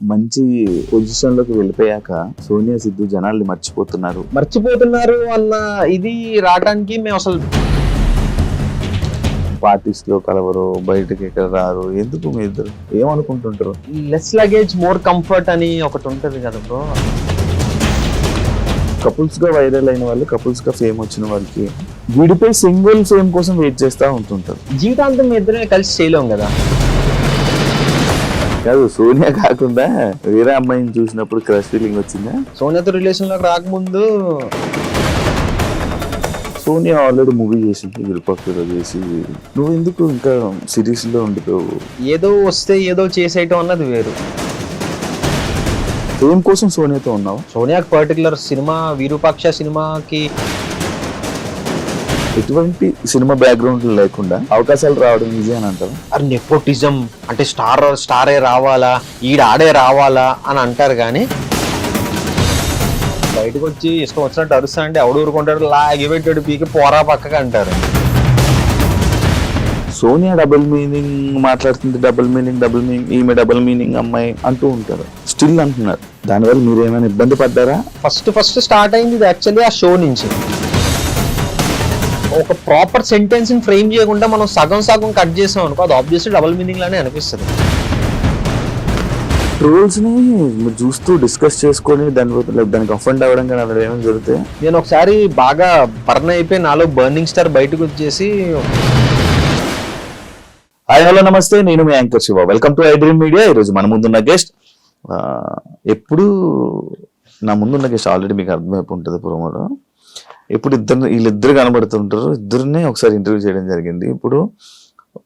మంచి పొజిషన్ లోకి వెళ్ళిపోయాక సోనియా సిద్ధు జనాల్ని మర్చిపోతున్నారు అన్న ఇది రావడానికి మేము అసలు పార్టీస్ లో కలవరు, బయటకి ఎక్కడ రారు, ఎందుకు మీ ఇద్దరు ఏమనుకుంటుంటారు? లెస్ లగేజ్ మోర్ కంఫర్ట్ అని ఒకటి ఉంటది కదా బ్రో. కపుల్స్ గా వైరల్ అయిన వాళ్ళు, కపుల్స్ గా ఫేమ్ వచ్చిన వాళ్ళకి విడిపోయి సింగిల్ ఫేమ్ కోసం వెయిట్ చేస్తూ ఉంటుంటారు. జీవితాంతం మీ ఇద్దరే కలిసి చేయలేం కదా. కాదు, సోనియా కాకుండా వేరే అమ్మాయిని చూసినప్పుడు క్రష్ ఫీలింగ్ వచ్చిందా? సోనియాతో రిలేషన్ లోకి రాకముందు సోనియా ఆల్రెడీ మూవీ చేసింది, విరుపక్షలో చేసి, నువ్వు ఎందుకు ఇంకా సిరీస్ లో ఉండిపోవు? ఏదో వస్తే ఏదో చేసేయటం అన్నది వేరు. ఫేమ్ కోసం సోనియాతో ఉన్నావు? సోనియాకి పర్టికులర్ సినిమా విరూపాక్ష సినిమాకి ఎటువంటి సినిమా బ్యాక్గ్రౌండ్ లేకుండా అవకాశాలు రావడం ఈజీ అని అంటారు. అది నెపోటిజం అంటే స్టారే రావాలా, ఆడే రావాలా అని అంటారు. కానీ బయటకు వచ్చి ఇష్టం వచ్చినట్టు అరుస్తా అంటే ఎవడు ఊరుకుంటాడు, లాగి పెట్టాడు పీకి పోరా పక్కగా అంటారు. సోనియా డబుల్ మీనింగ్ మాట్లాడుతుంది, డబుల్ మీనింగ్, ఈమె డబుల్ మీనింగ్ అమ్మాయి అంటూ ఉంటారు, స్టిల్ అంటున్నారు. దానివల్ల మీరు ఏమైనా ఇబ్బంది పడ్డారా? ఫస్ట్ స్టార్ట్ అయింది ఇది యాక్చువల్లీ ఆ షో నుంచి. ఒక ప్రాపర్ సెంటెన్స్ ని ఫ్రేమ్ చేయకుండా మనం సగం కట్ చేసాం అనుకో, అది ఆబ్వియస్లీ డబుల్ మీనింగ్ లానే అనిపిస్తుంది. ట్రోల్స్ ని మీరు చూస్తూ డిస్కస్ చేసుకొని దానికి అఫెండ్ అవ్వడం కానీ అలా ఏమైనా జరిగితే? నేను ఒకసారి బాగా బర్న్ అయిపోయి నాలో బర్నింగ్ స్టార్ బయటకు వచ్చేసి, హాయ్ హలో నమస్తే, నేను మీ anchor Shiva, welcome to I dream media. ఈరోజు మన ముందున్న గెస్ట్, ఎప్పుడు నా ముందున్న గెస్ట్ ఆల్రెడీ మీకు అర్థమైపు ఉంటుంది ప్రోమోలో. ఇప్పుడు వీళ్ళిద్దరు కనబడుతుంటారు, ఇద్దరిని ఒకసారి ఇంటర్వ్యూ చేయడం జరిగింది. ఇప్పుడు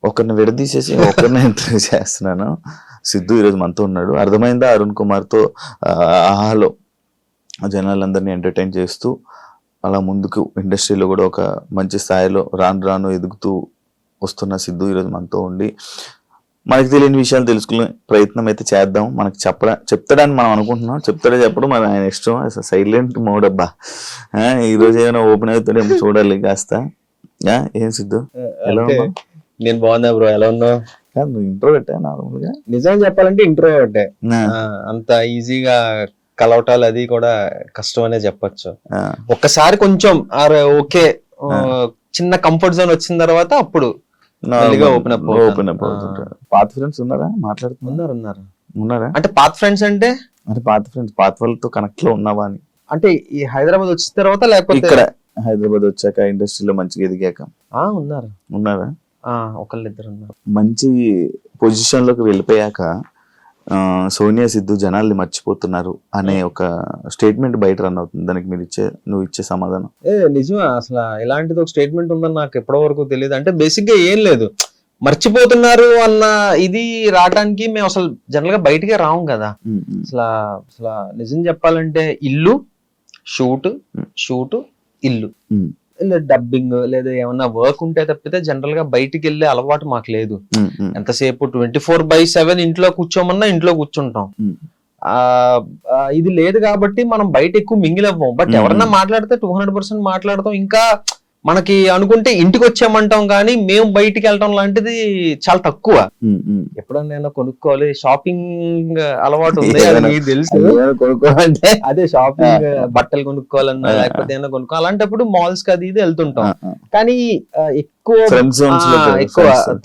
ఒకరిని విడదీసేసి ఒకరిని ఇంటర్వ్యూ చేస్తున్నాను. సిద్ధు ఈరోజు మనతో ఉన్నాడు. అర్థమైందా? అరుణ్ కుమార్తో ఆహాలో జనాలందరినీ ఎంటర్టైన్ చేస్తూ అలా ముందుకు ఇండస్ట్రీలో కూడా ఒక మంచి స్థాయిలో రాను ఎదుగుతూ వస్తున్న సిద్ధు ఈరోజు మనతో ఉండి మనకి తెలియని విషయాలు తెలుసుకునే ప్రయత్నం అయితే చేద్దాం. మనకి చెప్తాడని మనం అనుకుంటున్నాం, చెప్పడం మన ఆయన ఇష్టం. అసలు సైలెంట్ మోడ్ అబ్బా. ఈరోజు ఏమైనా ఓపెన్ అవుతాడేమో చూడాలి కాస్త. ఏం సిద్ధు, ఎలా ఉన్నావు? నేను బాగున్నా బ్రో, ఎలా ఉన్నావు? నువ్వు ఇంట్రోవర్టే నార్మల్ గా? నిజం చెప్పాలంటే ఇంట్రోవర్టే. అంత ఈజీగా కలవటాలు అది కూడా కష్టం అనే చెప్పచ్చు. ఒక్కసారి కొంచెం ఓకే చిన్న కంఫర్ట్ జోన్ వచ్చిన తర్వాత అప్పుడు ఓపెన్ అప్. పాత ఫ్రెండ్స్ ఉన్నారా? ఉన్నారా? అంటే పాత ఫ్రెండ్స్ అంటే పాత వాళ్ళతో కనెక్ట్ లో ఉన్నావా అని? అంటే ఈ హైదరాబాద్ వచ్చిన తర్వాత లేకపోతే ఇక్కడ హైదరాబాద్ వచ్చాక ఇండస్ట్రీలో మంచిగా ఎదిగాక ఉన్నారా? ఒకళ్ళిద్దరు ఉన్నారు. మంచి పొజిషన్ లోకి వెళ్ళిపోయాక సోనియా సిద్ధు జనాల్ని మర్చిపోతున్నారు అనే ఒక స్టేట్మెంట్ బయట రన్ అవుతుంది. దానికి నువ్వు ఇచ్చే సమాధానం? నిజమే, అసలు ఇలాంటిది ఒక స్టేట్మెంట్ ఉందని నాకు ఎప్పటి వరకు తెలియదు. అంటే బేసిక్ గా ఏం లేదు, మర్చిపోతున్నారు అన్న ఇది రావడానికి మేము అసలు జనరల్ గా బయటకే రాము కదా. అసలు నిజం చెప్పాలంటే ఇల్లు షూట్ ఇల్లు, డబ్బింగ్ లేదా ఏమన్నా వర్క్ ఉంటే తప్పితే జనరల్ గా బయటికి వెళ్ళే అలవాటు మాకు లేదు. ఎంతసేపు 24/7 ఇంట్లో కూర్చోమన్నా ఇంట్లో కూర్చుంటాం. ఇది లేదు కాబట్టి మనం బయట ఎక్కువ మింగిల్ అవ్వం. బట్ ఎవరన్నా మాట్లాడితే 200% మాట్లాడతాం. ఇంకా మనకి అనుకుంటే ఇంటికి వచ్చామంటాం, కానీ మేము బయటికి వెళ్ళటం లాంటిది చాలా తక్కువ. ఎప్పుడన్నా కొనుక్కోవాలి, షాపింగ్ అలవాటు ఉంది మీకు తెలుసు. కొనుక్కోవాలంటే అదే షాపింగ్, బట్టలు కొనుక్కోవాలన్నా లేకపోతే ఏమైనా కొనుక్కో, అలాంటప్పుడు మాల్స్ కి అది ఇది వెళ్తుంటాం. కానీ ఎక్కువ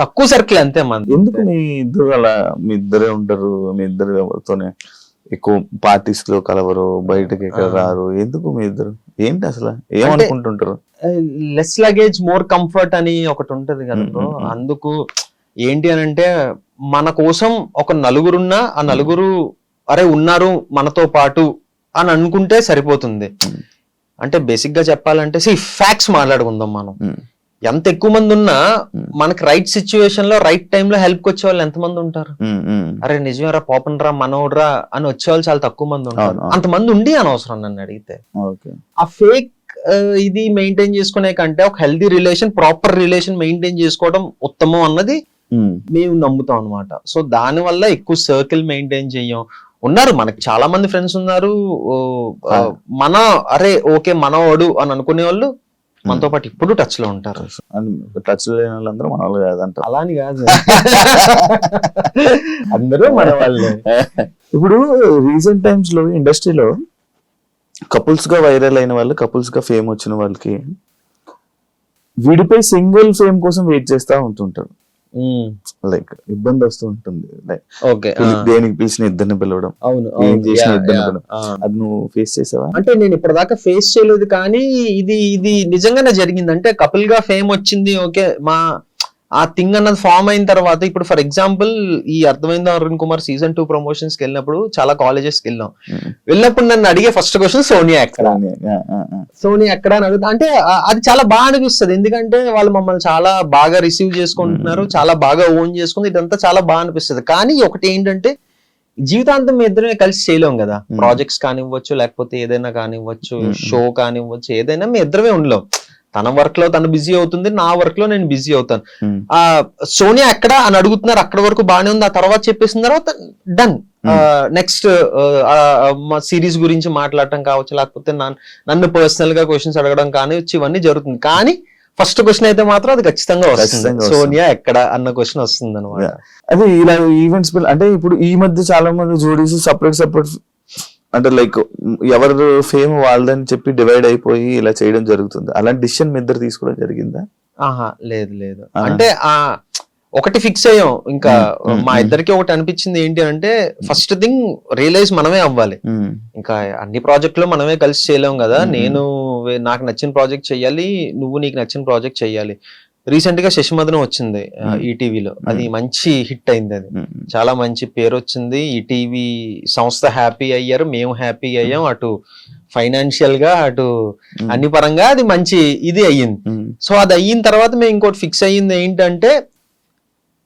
తక్కువ సర్కిల్ అంతే మంది. ఎందుకు మీ ఇద్దరే ఉంటారు? మీ ఇద్దరు ఎవరితోనే ఎక్కువ పార్టీస్ లో కలవరు, బయటకి ఎక్కడ రారు, ఎందుకు మీ ఇద్దరు? ఏంటి అసలు ఏమనుకుంటుంటారు? లెస్ లగేజ్ మోర్ కంఫర్ట్ అని ఒకటి ఉంటది కదా బ్రో. అందుకు ఏంటి అని అంటే, మన కోసం ఒక నలుగురున్నా ఆ నలుగురు అరే ఉన్నారు మనతో పాటు అని అనుకుంటే సరిపోతుంది. అంటే బేసిక్ గా చెప్పాలంటే ఫ్యాక్ట్స్ మాట్లాడుకుందాం. మనం ఎంత ఎక్కువ మంది ఉన్నా మనకి రైట్ సిచ్యువేషన్ లో రైట్ టైమ్ లో హెల్ప్ కి వచ్చే వాళ్ళు ఎంతమంది ఉంటారు? అరే నిజమేరా, పాపన్ రా, మనోడ్రా అని వచ్చేవాళ్ళు చాలా తక్కువ మంది ఉంటారు. అంతమంది ఉండి అనవసరం నన్ను అడిగితే. ఆ ఫేక్ ఇది మెయింటైన్ చేసుకునే కంటే ఒక healthy relation, proper relation maintain చేసుకోవడం ఉత్తమం అన్నది మేము నమ్ముతాం అనమాట. సో దాని వల్ల ఎక్కువ సర్కిల్ మెయింటైన్ చెయ్యం. ఉన్నారు మనకి చాలా మంది ఫ్రెండ్స్ ఉన్నారు, మన అరే ఓకే మనవాడు అని అనుకునే వాళ్ళు మనతో పాటు ఇప్పుడు టచ్ లో ఉంటారు. టచ్ లేని వాళ్ళందరూ మన వాళ్ళు కాదంటారు. అలా అని కాదు, అందరూ మన వాళ్ళే. ఇప్పుడు రీసెంట్ టైమ్స్ లో ఇండస్ట్రీలో కపుల్స్ గా వైరల్ అయిన వాళ్ళు, కపుల్స్ గా ఫేమ్ వచ్చిన వాళ్ళకి విడిపై సింగిల్ ఫేమ్ కోసం వెయిట్ చేస్తా ఉంటుంటారు. లైక్ ఇబ్బంది వస్తూ ఉంటుంది. లైక్ ఓకే, దేనికి పిలిచిన ఇద్దరిని పిలవడం, అవును, ఏం చేసిన ఇద్దరిని పిలవడం, అది నువ్వు ఫేస్ చేసావా? అంటే నేను ఇప్పటిదాకా ఫేస్ చేయలేదు, కానీ ఇది నిజంగానే జరిగింది. అంటే కపుల్ గా ఫేమ్ వచ్చింది, ఓకే, ఆ థింగ్ అన్నది ఫామ్ అయిన తర్వాత, ఇప్పుడు ఫర్ ఎగ్జాంపుల్ ఈ అర్థమైందా అరుణ్ కుమార్ సీజన్ 2 ప్రమోషన్స్ కి వెళ్ళినప్పుడు చాలా కాలేజెస్ కి వెళ్ళినప్పుడు నన్ను అడిగే ఫస్ట్ క్వశ్చన్ సోనియా ఎక్కడ, సోనియా ఎక్కడ అని అడుగుతా. అంటే అది చాలా బాగా అనిపిస్తుంది, ఎందుకంటే వాళ్ళు మమ్మల్ని చాలా బాగా రిసీవ్ చేసుకుంటున్నారు, చాలా బాగా ఓన్ చేసుకుంది, ఇదంతా చాలా బాగా అనిపిస్తుంది. కానీ ఒకటి ఏంటంటే జీవితాంతం మీ ఇద్దరే కలిసి చేయలేం కదా, ప్రాజెక్ట్స్ కానివ్వచ్చు, లేకపోతే ఏదైనా కానివ్వచ్చు, షో కానివ్వచ్చు, ఏదైనా మీ ఇద్దరమే ఉండలేం. తన వర్క్ లో తను బిజీ అవుతుంది, నా వర్క్ లో నేను బిజీ అవుతాను. సోనియా ఎక్కడ అని అడుగుతున్నారు, అక్కడ వరకు బాగానే ఉంది. ఆ తర్వాత చెప్పేసిన తర్వాత డన్. నెక్స్ట్ సిరీస్ గురించి మాట్లాడటం కావచ్చు, లేకపోతే నన్ను పర్సనల్ గా క్వశ్చన్స్ అడగడం కానివచ్చు, ఇవన్నీ జరుగుతుంది. కానీ ఫస్ట్ క్వశ్చన్ అయితే మాత్రం అది ఖచ్చితంగా వస్తుంది, సోనియా ఎక్కడ అన్న క్వశ్చన్ వస్తుంది అనమాట. అది ఇలా ఈవెంట్స్ అంటే ఇప్పుడు ఈ మధ్య చాలా మంది జోడీస్ సపరేట్ అంటే లైక్ ఎవరు ఫేమ్ వాళ్ళదని చెప్పి డివైడ్ అయిపోయి ఇలా చేయడం జరుగుతుంది. అలాంటి డిసిషన్ మీ ఇద్దరు తీసుకోవడం జరిగిందా? లేదు. అంటే ఒకటి ఫిక్స్ అయ్యాం, ఇంకా మా ఇద్దరికి ఒకటి అనిపించింది ఏంటి అంటే, ఫస్ట్ థింగ్ రియలైజ్ మనమే అవ్వాలి. ఇంకా అన్ని ప్రాజెక్టులు మనమే కలిసి చేయలేం కదా, నేను నాకు నచ్చిన ప్రాజెక్ట్ చెయ్యాలి, నువ్వు నీకు నచ్చిన ప్రాజెక్ట్ చెయ్యాలి. రీసెంట్ గా శశిమదనం వచ్చింది ఈటీవీలో, అది మంచి హిట్ అయింది, అది చాలా మంచి పేరు వచ్చింది. ఈటీవీ సంస్థ హ్యాపీ అయ్యారు, మేము హ్యాపీ అయ్యాం, అటు ఫైనాన్షియల్ గా అటు అన్ని పరంగా అది మంచి ఇది అయ్యింది. సో అది అయిన తర్వాత మేము ఇంకోటి ఫిక్స్ అయ్యింది ఏంటంటే,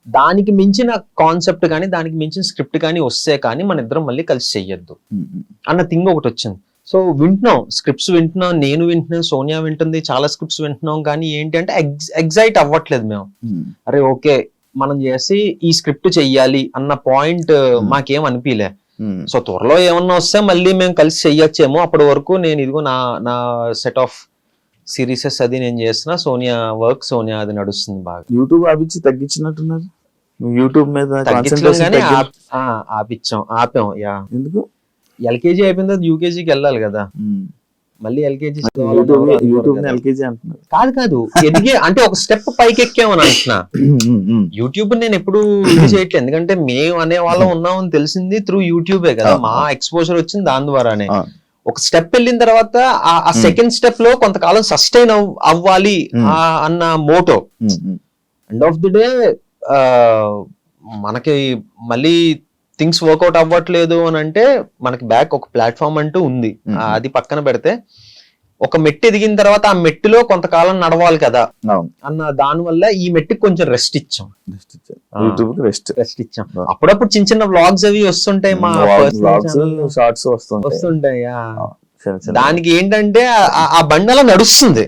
దానికి మించిన కాన్సెప్ట్ కానీ దానికి మించిన స్క్రిప్ట్ కానీ వస్తే కానీ మన ఇద్దరం మళ్ళీ కలిసి చెయ్యొద్దు అన్న థింగ్ ఒకటి వచ్చింది. సో వింటున్నాం, స్క్రిప్ట్స్ వింటున్నాం, నేను వింటున్నాను, సోనియా వింటుంది, చాలా స్క్రిప్ట్స్ వింటున్నాం. కానీ ఏంటి అంటే ఎగ్జైట్ అవ్వట్లేదు మేము. అరే ఓకే మనం చేసి ఈ స్క్రిప్ట్ చెయ్యాలి అన్న పాయింట్ మాకేం అనిపించలే. సో త్వరలో ఏమన్నా వస్తే మళ్ళీ మేము కలిసి చెయ్యొచ్చేమో, అప్పటి వరకు నేను ఇదిగో నా సెట్ ఆఫ్ సిరీసెస్ అది నేను చేస్తున్నా, సోనియా వర్క్, సోనియా అది నడుస్తుంది బాగా. యూట్యూబ్ అభిచ్చి తగ్గించినట్టున్నారు, యూట్యూబ్ మీద ఆపాం. యా, ఎందుకు? ఎల్కేజీ అయిపోయిన తర్వాత యూకేజీకి వెళ్ళాలి కదా, మళ్ళీ ఎల్కేజీ కాదు ఎదిగే అంటే ఒక స్టెప్ పైకి ఎక్కామని అంటున్నా. యూట్యూబ్ నేను ఎప్పుడు ఇది చేయట్లేదు, ఎందుకంటే మేము అనే వాళ్ళం ఉన్నామని తెలిసింది త్రూ యూట్యూబే కదా, మా ఎక్స్పోజర్ వచ్చింది దాని ద్వారానే. ఒక స్టెప్ వెళ్ళిన తర్వాత ఆ సెకండ్ స్టెప్ లో కొంతకాలం సస్టైన్ అవ్వాలి అన్న motto. End of the day మనకి మళ్ళీ థింగ్స్ వర్కౌట్ అవ్వట్లేదు అని అంటే మనకి బ్యాక్ ఒక ప్లాట్ఫామ్ అంటూ ఉంది, అది పక్కన పెడితే ఒక మెట్టు ఎదిగిన తర్వాత ఆ మెట్టులో కొంతకాలం నడవాలి కదా అన్న దాని వల్ల ఈ మెట్టుకి కొంచెం రెస్ట్ ఇచ్చాం. అప్పుడప్పుడు చిన్న చిన్న వ్లాగ్స్ అవి వస్తుంటాయి, మా షార్ట్స్ వస్తుంటాయి. దానికి ఏంటంటే ఆ బండి అలా నడుస్తుంది.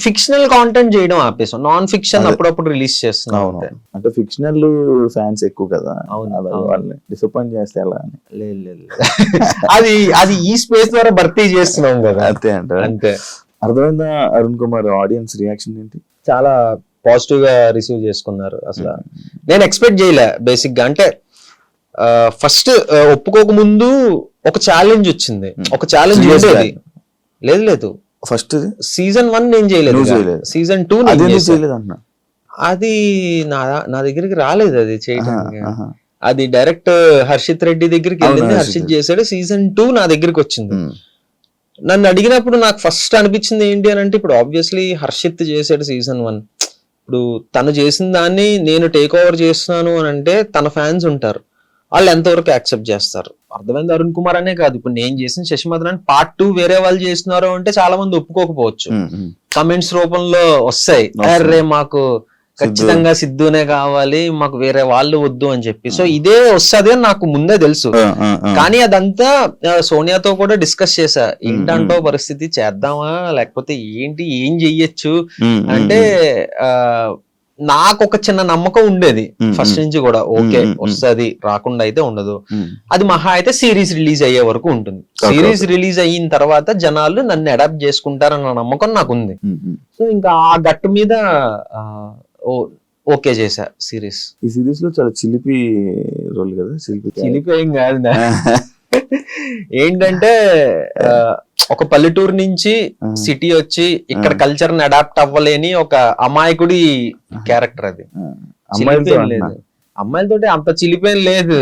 ఫిక్షనల్ కాంటెంట్ చేయడం ఆపేసాం, నాన్ ఫిక్షన్ అప్పుడప్పుడు రిలీజ్ చేస్తున్నాం. అంటే ఫిక్షనల్ ఫ్యాన్స్ ఎక్కువ కదా, వాళ్ళని డిసప్పాయింట్ చేస్తే ఎలా అని. లేదు అది ఈ స్పేస్ ద్వారా భర్తీ చేస్తున్నాం కదా, అంతే. అర్థమైందా అరుణ్ కుమార్? ఆడియన్స్ రియాక్షన్ ఏంటి? చాలా పాజిటివ్ గా రిసీవ్ చేసుకున్నారు. అసలు నేను ఎక్స్పెక్ట్ చేయలే బేసిక్ గా. అంటే ఫస్ట్ ఒప్పుకోక ముందు ఒక ఛాలెంజ్ వచ్చింది, ఒక ఛాలెంజ్ ఉండేది. లేదు ఫస్ట్ సీజన్ 1 నేను చేయలేదు, సీజన్ 2 అది నా దగ్గరికి రాలేదు అది చేయడానికి. అది డైరెక్ట్ హర్షిత్ రెడ్డి దగ్గరికి వెళ్ళింది, హర్షిత్ చేశాడు. సీజన్ 2 నా దగ్గరికి వచ్చింది. నన్ను అడిగినప్పుడు నాకు ఫస్ట్ అనిపించింది ఏంటి అని అంటే, ఇప్పుడు ఆబ్వియస్లీ హర్షిత్ చేశాడు సీజన్ 1, ఇప్పుడు తను చేసిన దాన్ని నేను టేక్ ఓవర్ చేస్తున్నాను అని అంటే తన ఫ్యాన్స్ ఉంటారు, వాళ్ళు ఎంతవరకు యాక్సెప్ట్ చేస్తారు. అర్థమైంది అరుణ్ కుమార్ అనే కాదు, ఇప్పుడు నేను చేసిన శశిమదన్ పార్ట్ 2 వేరే వాళ్ళు చేస్తున్నారు అంటే చాలా మంది ఒప్పుకోకపోవచ్చు, కమెంట్స్ రూపంలో వస్తాయి, అరే మాకు ఖచ్చితంగా సిద్ధునే కావాలి, మాకు వేరే వాళ్ళు వద్దు అని చెప్పి. సో ఇదే వస్తుంది అని నాకు ముందే తెలుసు. కానీ అదంతా సోనియాతో కూడా డిస్కస్ చేశా, ఏంటంటో పరిస్థితి, చేద్దామా లేకపోతే ఏంటి, ఏం చెయ్యొచ్చు అంటే నాకు ఒక చిన్న నమ్మకం ఉండేది ఫస్ట్ నుంచి కూడా, ఓకే వస్తుంది, రాకుండా అయితే ఉండదు. అది మహా అయితే సిరీస్ రిలీజ్ అయ్యే వరకు ఉంటుంది. సిరీస్ రిలీజ్ అయిన తర్వాత జనాలు నన్ను అడాప్ట్ చేసుకుంటారన్న నమ్మకం నాకు ఉంది. సో ఇంకా ఆ గట్టు మీద ఓకే చేసా సిరీస్. ఈ సిరీస్ లో చాలా చిలిపి రోల్ కదా. చిలిపి ఏం కాదు, ఏంటంటే ఒక పల్లెటూరు నుంచి సిటీ వచ్చి ఇక్కడ కల్చర్ ని అడాప్ట్ అవ్వలేని ఒక అమాయకుడి క్యారెక్టర్ అది. చిలిపేం లేదు, అమ్మాయిలతోటి అంత చిలిపేం లేదు.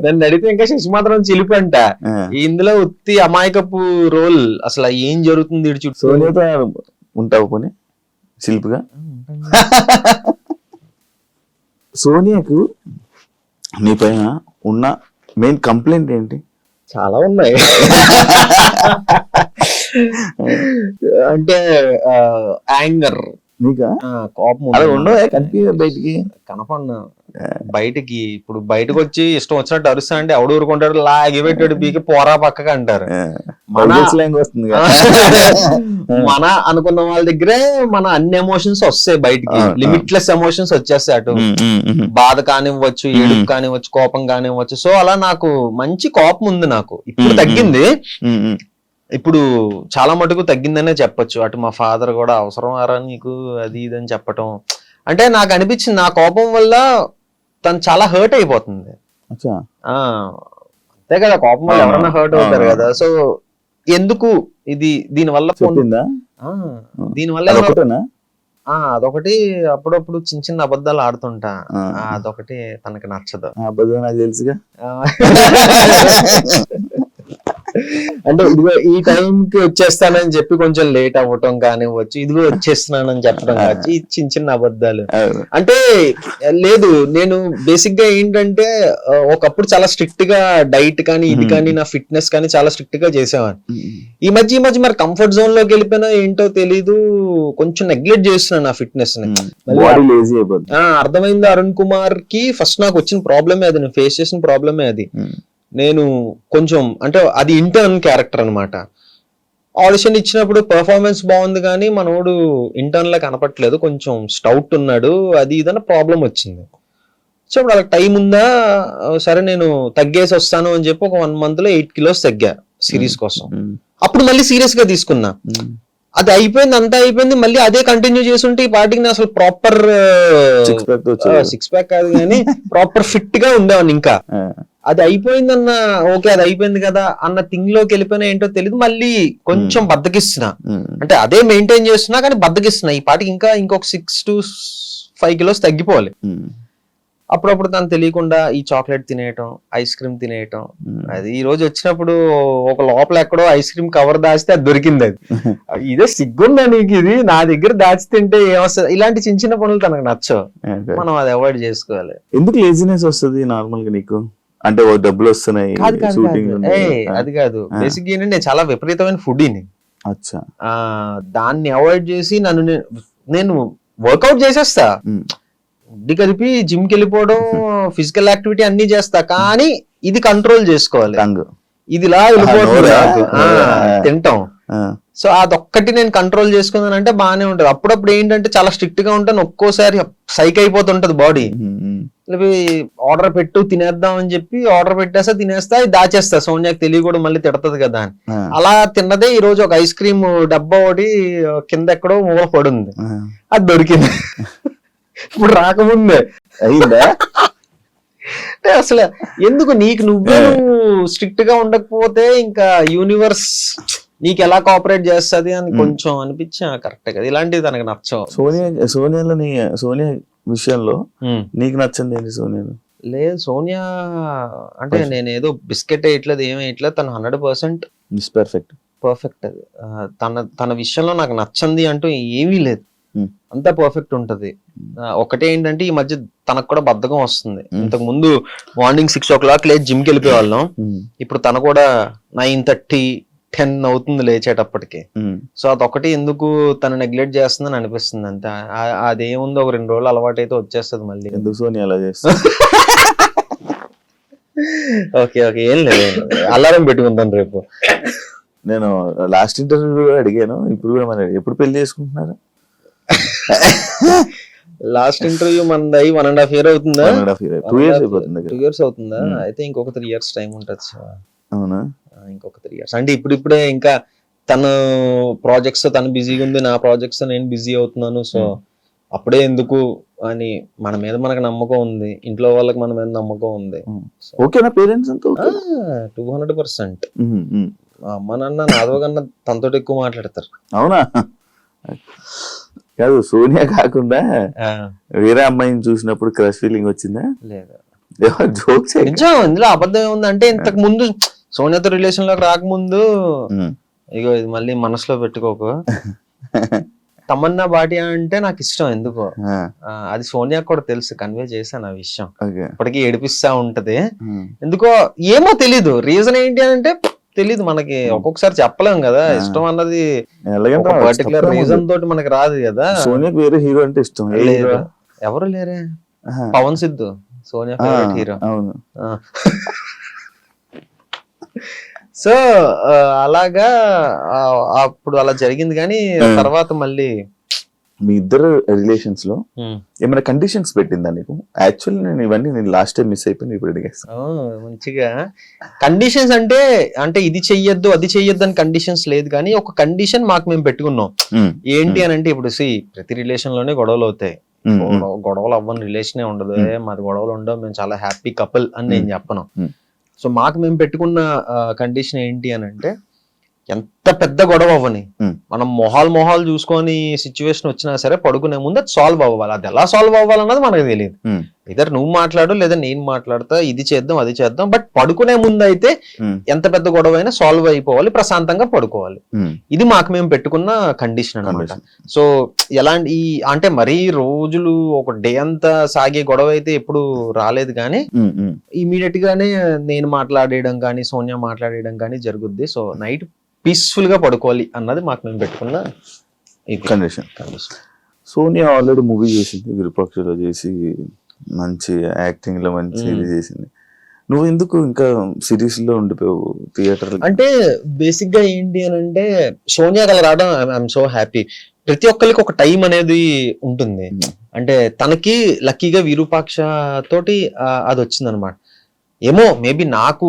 నన్ను అడిగితే ఇంకా శశి మాత్రం చిలిపి అంట. ఇందులో ఉత్తి అమాయకపు రోల్, అసలు ఏం జరుగుతుంది ఇటు చుట్టూ. సోనియాతో ఉంటావు పోనీ చిలిపిగా? సోనియాకు నీ పైన ఉన్న మెయిన్ కంప్లైంట్ ఏంటి? చాలా ఉన్నాయి. అంటే యాంగర్, నీకా కోపం అలా ఉండవు కనిపి బయటికి కనపడిన బయటికి. ఇప్పుడు బయటకు వచ్చి ఇష్టం వచ్చినట్టు అరుస్తా అంటే ఎవడు ఊరుకుంటాడు, లాగి పెట్టాడు పీకి పోరా పక్కగా అంటారు. వస్తుంది మన అనుకున్న వాళ్ళ దగ్గరే మన అన్ని ఎమోషన్స్ వస్తాయి బయటికి, లిమిట్లెస్ ఎమోషన్స్ వచ్చేస్తాయి. అటు బాధ కానివ్వచ్చు, ఏడుపు కానివ్వచ్చు, కోపం కానివ్వచ్చు. సో అలా నాకు మంచి కోపం ఉంది. నాకు ఇప్పుడు తగ్గింది, ఇప్పుడు చాలా మటుకు తగ్గిందనే చెప్పొచ్చు. అటు మా ఫాదర్ కూడా అవసరం ఆరా నీకు అది ఇది అని చెప్పటం. అంటే నాకు అనిపించింది నా కోపం వల్ల తను చాలా హర్ట్ అయిపోతుంది. అంతే కదా, కోపం వల్ల ఎవరన్నా హర్ట్ అవుతారు కదా. సో ఎందుకు ఇది దీనివల్ల అదొకటి అప్పుడప్పుడు చిన్న చిన్న అబద్ధాలు ఆడుతుంటా. అదొకటి తనకి నచ్చదు. అబద్ధం నాకు తెలుసుగా. అంటే ఇదిగో ఈ టైంకి వచ్చేస్తానని చెప్పి కొంచెం లేట్ అవ్వటం కానివ్వచ్చు, ఇదిగో వచ్చేస్తున్నానని చెప్పడం కావచ్చు, ఈ చిన్న చిన్న అబద్ధాలు. అంటే లేదు, నేను బేసిక్ గా ఏంటంటే ఒకప్పుడు చాలా స్ట్రిక్ట్ గా డైట్ కానీ ఇది కానీ నా ఫిట్నెస్ కానీ చాలా స్ట్రిక్ట్ గా చేసేవాడిని. ఈ మధ్య మరి కంఫర్ట్ జోన్ లోకి వెళ్ళిపోయినా ఏంటో తెలీదు, కొంచెం నెగ్లెక్ట్ చేస్తున్నాను నా ఫిట్నెస్ ని. అర్థమైంది. అరుణ్ కుమార్ కి ఫస్ట్ నాకు వచ్చిన ప్రాబ్లమే అది, నేను ఫేస్ చేసిన ప్రాబ్లమే అది. నేను కొంచెం అంటే అది ఇంటర్న్ క్యారెక్టర్ అనమాట. ఆడిషన్ ఇచ్చినప్పుడు పర్ఫార్మెన్స్ బాగుంది కానీ మనోడు ఇంటర్న్ లా కనపట్లేదు, కొంచెం స్టౌట్ ఉన్నాడు, అది ఇదన్న ప్రాబ్లం వచ్చింది. సో ఇప్పుడు అలా టైం ఉందా, సరే నేను తగ్గేసి వస్తాను అని చెప్పి ఒక 1 month లో 8 kilos తగ్గా సిరీస్ కోసం. అప్పుడు మళ్ళీ సీరియస్ గా తీసుకున్నా. అది అయిపోయింది, అంతా అయిపోయింది, మళ్ళీ అదే కంటిన్యూ చేస్తుంటే ఈ పార్టీకి నేను అసలు ప్రాపర్ 6 pack కాదు కానీ ప్రాపర్ ఫిట్ గా ఉండేవాడిని. ఇంకా అది అయిపోయిందన్న ఓకే అది అయిపోయింది కదా అన్న థింగ్ లోకి వెళ్ళిపోయినా ఏంటో తెలియదు, మళ్ళీ కొంచెం బద్దకిస్తున్నా. అంటే అదే మెయింటైన్ చేస్తున్నా కానీ బద్దకిస్తున్నా. ఈ పాటికి ఇంకా ఇంకొక 6 to 5 kilos తగ్గిపోవాలి. అప్పుడప్పుడు తను తెలియకుండా ఈ చాక్లెట్ తినేయటం, ఐస్ క్రీమ్ తినేయటం. అది ఈ రోజు వచ్చినప్పుడు ఒక లోపల ఎక్కడో ఐస్ క్రీమ్ కవర్ దాచితే అది దొరికింది. అది ఇదే సిగ్గుందా నీకు, ఇది నా దగ్గర దాచి తింటే ఏమొస్తుంది. ఇలాంటి చిన్న చిన్న పనులు తనకు నచ్చవు, మనం అది అవాయిడ్ చేసుకోవాలి. ఎందుకు లేజినెస్ వస్తుంది నార్మల్ గా నీకు? అంటే డబ్బులు వస్తున్నాయి అది కాదు. బేసిక్ ఏంటంటే నేను చాలా విపరీతమైన ఫుడ్ని, దాన్ని అవాయిడ్ చేసి నేను వర్కౌట్ చేసేస్తా, గుడ్డి కలిపి జిమ్ కి వెళ్ళిపోవడం, ఫిజికల్ యాక్టివిటీ అన్ని చేస్తా, కానీ ఇది కంట్రోల్ చేసుకోవాలి. ఇదిలా వెళ్ళిపోతుంది తింటాం. సో అదొక్కటి నేను కంట్రోల్ చేసుకున్నానంటే బాగానే ఉంటది. అప్పుడప్పుడు ఏంటంటే చాలా స్ట్రిక్ట్ గా ఉంటాను, ఒక్కోసారి సైక్ అయిపోతుంటది బాడీ. ఆర్డర్ పెట్టు తినేద్దాం అని చెప్పి ఆర్డర్ పెట్టేస్తా, తినేస్తా, దాచేస్తా, సోనియాకి తెలియకూడదు మళ్ళీ తిడతది కదా అని. అలా తిన్నదే ఈ రోజు ఒక ఐస్ క్రీమ్ డబ్బా ఒకటి కింద ఎక్కడో మూల పడుంది, అది దొరికింది. ఇప్పుడు రాకముందే అయిందా? అంటే అసలు ఎందుకు నువ్వు స్ట్రిక్ట్ గా ఉండకపోతే ఇంకా యూనివర్స్ నీకు ఎలా కోఆపరేట్ చేస్తుంది అని కొంచెం అనిపించా. కరెక్ట్ కదా, ఇలాంటివి తనకు నచ్చవు. సోనియా విషయంలో నీకు నచ్చింది ఏంటి? సోనియాలో లేదు, సోనియా అంటే నేను ఏదో బిస్కెట్ వేయట్లేదు, ఏం వేయట్లేదు, తను 100% పర్ఫెక్ట్. అది తన విషయంలో నాకు నచ్చింది అంటూ ఏమీ లేదు, అంతా పర్ఫెక్ట్ ఉంటది. ఒకటే ఏంటంటే ఈ మధ్య తనకు కూడా బద్ధకం వస్తుంది. ఇంతకు ముందు మార్నింగ్ 6 o'clock లేచి జిమ్ కి వెళ్ళిపోయే వాళ్ళం, ఇప్పుడు తను కూడా 9:30, 10 అవుతుంది లేచేటప్పటికి. సో అదొకటి ఎందుకు తను నెగ్లెక్ట్ చేస్తుందని అనిపిస్తుంది అంతే. అదేముంది, ఒక 2 రోజులు అలవాటు అయితే వచ్చేస్తుంది మళ్ళీ. ఎందుకు సోనియా అలా చేస్తా? ఓకే ఏం లేదు, అలారం పెట్టుకుంటాను రేపు. నేను లాస్ట్ ఇంటర్వ్యూ కూడా అడిగాను, ఇప్పుడు కూడా మరి ఎప్పుడు పెళ్లి చేసుకుంటున్నారు? లాస్ట్ ఇంటర్వ్యూ మనది 1.5 year అవుతుందా? 1.5 year 2 years అయిపోతుంది 2 years అవుతుందా? అయితే ఇంకొక 3 years టైం ఉంటుంది సార్. అవునా? ఇంకొక 3 years అంటే ఇప్పుడిప్పుడే ఇంకా తను ప్రాజెక్ట్స్ తను బిజీగా ఉంది, నా ప్రాజెక్ట్స్ నేను బిజీ అవుతున్నాను. సో అప్పుడే ఎందుకు అని మన మీద మనకు నమ్మకం ఉంది, ఇంట్లో వాళ్ళకి మన మీద నమ్మకం ఉంది. ఓకేనా పేరెంట్స్ అంతా? 200%. మా అమ్మ నాన్న నాదో కన్నా తనతో ఎక్కువ మాట్లాడతారు. అవునా? కాదు, సోనియా కాకుండా వేరే అమ్మాయిని చూసినప్పుడు క్రష్ ఫీలింగ్ వచ్చిందా? లేదు. జోక్స్ నిజం, ఇందులో అబద్ధం ఏముంది అంటే ఇంతకు ముందు సోనియాతో రిలేషన్ లోకి రాకముందు ఇగో ఇది మళ్ళీ మనసులో పెట్టుకోకు, తమన్నా భాటియా అంటే నాకు ఇష్టం ఎందుకో. అది సోనియా కూడా తెలుసు, కన్వే చేశాను ఆ విషయం. ఇప్పటికీ ఏడిపిస్తా ఉంటది ఎందుకో, ఏమో తెలీదు. రీజన్ ఏంటి అంటే తెలీదు మనకి, ఒక్కొక్కసారి చెప్పలేం కదా. ఇష్టం అన్నది పర్టికులర్ రీజన్ తోటి మనకి రాదు కదా. సోనియాకి వేరే హీరో అంటే ఇష్టం లేదు, ఎవరు లేరే. Pawan Siddhu Sonia favourite hero. అవును. సో అలాగా అప్పుడు అలా జరిగింది. కానీ తర్వాత మళ్ళీ మీ ఇద్దరు రిలేషన్స్ లో ఏమైనా కండిషన్స్ పెట్టిందా నీకు? యాక్చువల్లీ నేను ఇవన్నీ లాస్ట్ టైం మిస్ అయిపోయింది, ఇప్పుడు అడిగేస్తాను. మంచిగా కండిషన్స్ అంటే ఇది చెయ్యొద్దు అది చెయ్యొద్దు అని కండిషన్స్ లేదు, కానీ ఒక కండిషన్ మాకు మేము పెట్టుకున్నాం. ఏంటి అని అంటే, ఇప్పుడు ప్రతి రిలేషన్ లోనే గొడవలు అవుతాయి. గొడవలు అవ్వని రిలేషనే ఉండదు. మాది గొడవలు ఉండవు, మేము చాలా హ్యాపీ కపుల్ అని నేను చెప్పను. సో మాకు మేము పెట్టుకున్న కండిషన్ ఏంటి అని అంటే, ఎంత పెద్ద గొడవ అవ్వని, మనం మొహాలు చూసుకొని సిచ్యువేషన్ వచ్చినా సరే పడుకునే ముందు అది సాల్వ్ అవ్వాలి. అది ఎలా సాల్వ్ అవ్వాలన్నది మనకు తెలియదు. ఇద్దరు నువ్వు మాట్లాడు లేదా నేను మాట్లాడతా, ఇది చేద్దాం అది చేద్దాం, బట్ పడుకునే ముందు అయితే ఎంత పెద్ద గొడవ అయినా సాల్వ్ అయిపోవాలి, ప్రశాంతంగా పడుకోవాలి. ఇది మాకు మేము పెట్టుకున్న కండిషన్ అన్నమాట. సో ఎలాంటి అంటే మరీ రోజులు ఒక డే అంతా సాగే గొడవ అయితే ఎప్పుడు రాలేదు, కానీ ఇమీడియట్ గానే నేను మాట్లాడేయడం కానీ సోనియా మాట్లాడేయడం కానీ జరుగుద్ది. సో నైట్ పీస్ఫుల్ గా పడుకోవాలి అన్నది మాకు మేము పెట్టుకున్న కండిషన్. సోనియా ఆల్రెడీ మూవీ చేసింది, విరూపాక్షలో చేసి మంచి యాక్టింగ్ లో మంచి ఇది చేసింది. నువ్వు ఎందుకు ఇంకా సిరీస్ లో ఉండిపోయావు థియేటర్? అంటే బేసిక్ గా ఏంటి అని అంటే, సోనియా కల రావడం ఐఎమ్ సో హ్యాపీ. ప్రతి ఒక్కరికి ఒక టైం అనేది ఉంటుంది. అంటే తనకి లక్కీగా విరూపాక్ష తోటి అది వచ్చింది అనమాట. ఏమో మేబీ నాకు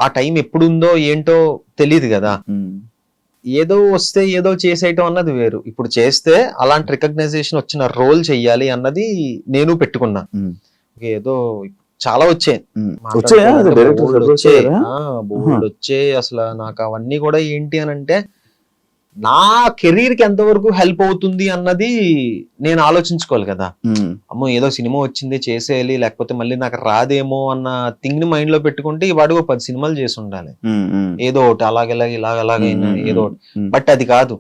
ఆ టైం ఎప్పుడుందో ఏంటో తెలియదు కదా. ఏదో వస్తే ఏదో చేసేయటం అన్నది వేరు. ఇప్పుడు చేస్తే అలాంటి రికగ్నైజేషన్ వచ్చిన రోల్ చెయ్యాలి అన్నది నేను పెట్టుకున్నా. ఏదో చాలా వచ్చాయి, బోల్డ్ వచ్చాయి. అసలు నాకు అవన్నీ కూడా ఏంటి అని అంటే, నా కెరీర్ కి ఎంతవరకు హెల్ప్ అవుతుంది అన్నది నేను ఆలోచించుకోవాలి కదా. అమ్మో ఏదో సినిమా వచ్చింది చేసేయాలి, లేకపోతే మళ్ళీ నాకు రాదేమో అన్న థింగ్ ని మైండ్ లో పెట్టుకుంటే ఈ వాడు 10 సినిమాలు చేసి ఉండాలి, ఏదో ఒకటి అలాగైనా ఏదో ఒకటి. బట్ అది కాదు.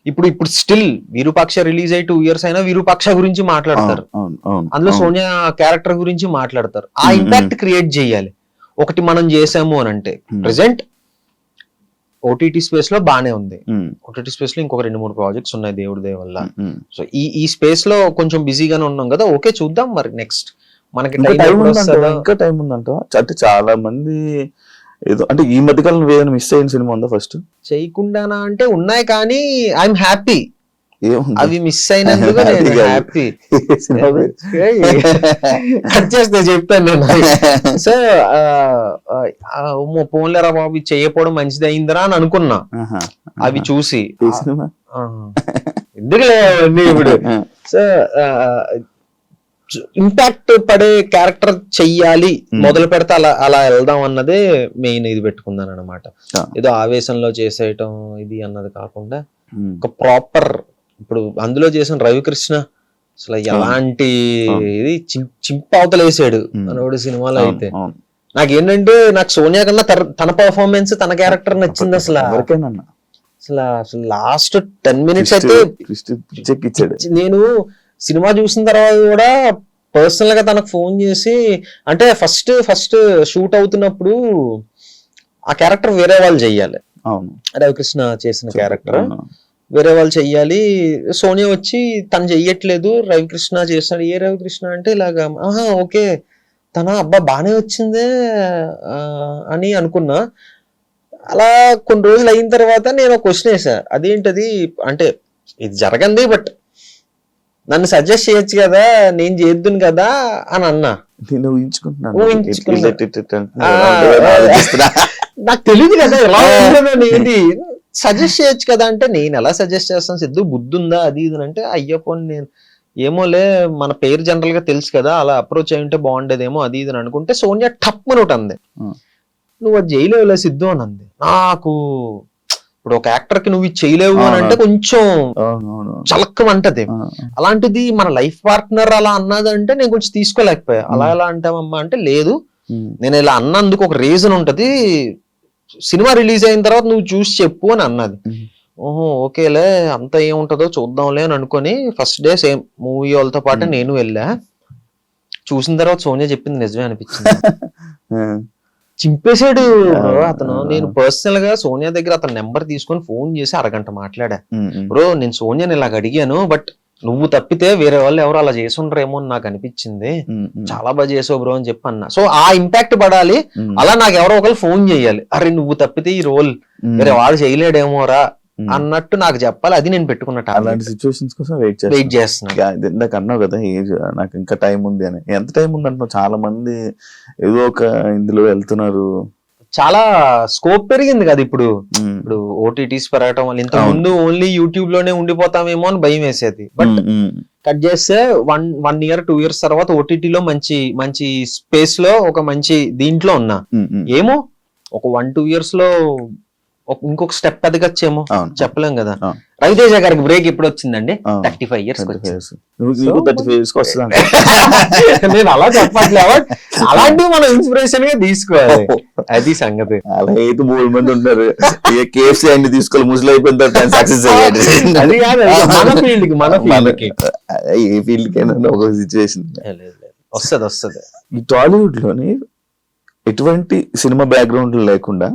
ఇప్పుడు స్టిల్ విరూపాక్ష రిలీజ్ అయ్యి 2 years అయినా విరూపాక్ష గురించి మాట్లాడతారు, అందులో సోనియా క్యారెక్టర్ గురించి మాట్లాడతారు. ఆ ఇంపాక్ట్ క్రియేట్ చేయాలి. ఒకటి మనం చేసాము అని అంటే, ప్రెసెంట్ ఓటీటీ స్పేస్ లో బానే ఉంది. ఓటీటీ స్పేస్ లో ఇంకొక 2-3 ప్రాజెక్ట్స్ ఉన్నాయి దేవుడి దయ వల్ల. సో ఈ స్పేస్ లో కొంచెం బిజీగానే ఉన్నాం కదా. ఓకే చూద్దాం మరి నెక్స్ట్ మనకి ఇంకా టైం ఉందంట. అంటే చాలా మంది ఏదో అంటే ఈ మధ్యకాలం ఏదైనా మిస్ అయిన సినిమా ఉందా? ఫస్ట్ చేయకుండానా అంటే ఉన్నాయి, కానీ ఐఎమ్ హ్యాపీ. అవి మిస్ అయినందుకు నేను హ్యాపీ. కట్ చేస్తే చెప్తాను నేను. సో పోన్లేరా బాబు చేయకపోవడం మంచిది అయిందిరా అని అనుకున్నా అవి చూసి. ఎందుకులే ఇప్పుడు. సో ఇంపాక్ట్ పడే క్యారెక్టర్ చెయ్యాలి, మొదలు పెడితే అలా వెళ్దాం అన్నదే మెయిన్ ఇది పెట్టుకున్నాను అనమాట. ఏదో ఆవేశంలో చేసేయటం ఇది అన్నది కాకుండా ఒక ప్రాపర్. ఇప్పుడు అందులో చేసిన రవికృష్ణ అసలు ఎలాంటి ఇది చింపవతలేసాడు మనోడు సినిమాలో. అయితే నాకేంటంటే, నాకు సోనియా కన్నా తన పర్ఫార్మెన్స్ తన క్యారెక్టర్ నచ్చింది. అసలు లాస్ట్ 10 minutes అయితే నేను సినిమా చూసిన తర్వాత కూడా పర్సనల్ గా తనకు ఫోన్ చేసి, అంటే ఫస్ట్ షూట్ అవుతున్నప్పుడు ఆ క్యారెక్టర్ వేరే వాళ్ళు చెయ్యాలి, రవికృష్ణ చేసిన క్యారెక్టర్ వేరే వాళ్ళు చెయ్యాలి. సోనియా వచ్చి తను చెయ్యట్లేదు, రవికృష్ణ చేస్తున్నాడు. ఏ రవికృష్ణ అంటే ఇలాగా, ఓకే తన అబ్బా బానే వచ్చిందే అని అనుకున్నా. అలా కొన్ని రోజులు అయిన తర్వాత నేను ఒక క్వశ్చన్ వేసా, అదేంటది అంటే ఇది జరగంది, బట్ నన్ను సజెస్ట్ చేయొచ్చు కదా, నేను చేద్దును కదా అని అన్నా. నేను ఊహించుకుంటున్నాను. నాకు తెలియదు కదా ఎలా ఉంటుందని. ఏంటి సజెస్ట్ చేయొచ్చు కదా అంటే, నేను ఎలా సజెస్ట్ చేస్తాను సిద్ధు, బుద్ధి ఉందా అది ఇది అంటే, అయ్యప్ప నేను ఏమోలే మన పేరు జనరల్ గా తెలుసు కదా, అలా అప్రోచ్ అయి ఉంటే బాగుండేదేమో అది ఇది అని అనుకుంటే సోనియా టప్ మనోటి అంది, నువ్వు అది చేయలేవులే సిద్ధు అని అంది. నాకు ఇప్పుడు ఒక యాక్టర్ కి నువ్వు ఇది చేయలేవు అని అంటే కొంచెం చలక్కమంటది. అలాంటిది మన లైఫ్ పార్ట్నర్ అలా అన్నదంటే నేను కొంచెం తీసుకోలేకపోయా. అలా ఎలా అంటావమ్మా అంటే, లేదు నేను ఇలా అన్నందుకు ఒక రీజన్ ఉంటది, సినిమా రిలీజ్ అయిన తర్వాత నువ్వు చూసి చెప్పు అని అన్నది. ఓహో ఓకేలే అంత ఏముంటదో చూద్దాంలే అని అనుకుని ఫస్ట్ డే సేమ్ మూవీ వాళ్ళతో పాటు నేను వెళ్ళా. చూసిన తర్వాత సోనియా చెప్పింది నిజమే అనిపించింది. చింపేశాడు అతను. నేను పర్సనల్ గా సోనియా దగ్గర అతని నెంబర్ తీసుకొని ఫోన్ చేసి అరగంట మాట్లాడా. బ్రో నేను సోనియాని ఇలాగ అడిగాను, బట్ నువ్వు తప్పితే వేరే వాళ్ళు ఎవరు అలా చేసుండ్రేమో అని నాకు అనిపించింది, చాలా బాగా చేసావు బ్రో అని చెప్పి అన్నా. సో ఆ ఇంపాక్ట్ పడాలి, అలా నాకు ఎవరో ఒకరు ఫోన్ చేయాలి, అరే నువ్వు తప్పితే ఈ రోల్ వేరే వాడు చేయలేడేమోరా అన్నట్టు నాకు చెప్పాలి. అది నేను పెట్టుకున్నట్టు. అలాంటి సిచ్యువేషన్స్ కోసం వెయిట్ చేస్తున్నా. ఇందాక అన్నావు కదా నాకు ఇంకా టైం ఉంది అని. ఎంత టైం ఉంది అంటున్నావు? చాలా మంది ఏదో ఒక ఇందులో వెళ్తున్నారు, చాలా స్కోప్ పెరిగింది కదా ఇప్పుడు. ఇప్పుడు ఓటీటీస్ పెరగటం వల్ల, ఇంత ముందు ఓన్లీ యూట్యూబ్ లోనే ఉండిపోతామేమో అని భయం వేసేది. బట్ కట్ చేస్తే 1 year 2 years తర్వాత ఓటీటీలో మంచి స్పేస్ లో ఒక మంచి దీంట్లో ఉన్నా. ఏమో ఒక 1-2 years లో ఇంకొక స్టెప్ ఎదగచ్చేమో, చెప్పలేం కదా. రవితేజ గారికి బ్రేక్ ఎప్పుడు వచ్చిందండి? 35 years. నేను అలా చెప్పట్లే, అలాంటివి మనం ఇన్స్పిరేషన్ గా తీసుకోవాలి, అది సంగతి. అలా అయితే 3 మంది ఉంటారు, కేఎఫ్సీ అన్ని తీసుకోవాలి, ముసలి అయిపోయిన సక్సెస్ అయ్యాడు. అది కాదు మన ఫీల్డ్ కి ఏ ఫీల్డ్ కైనా ఒక సిచ్యువేషన్ వస్తుంది. ఈ టాలీవుడ్ లోని ఎటువంటి సినిమా బ్యాక్గ్రౌండ్ లేకుండా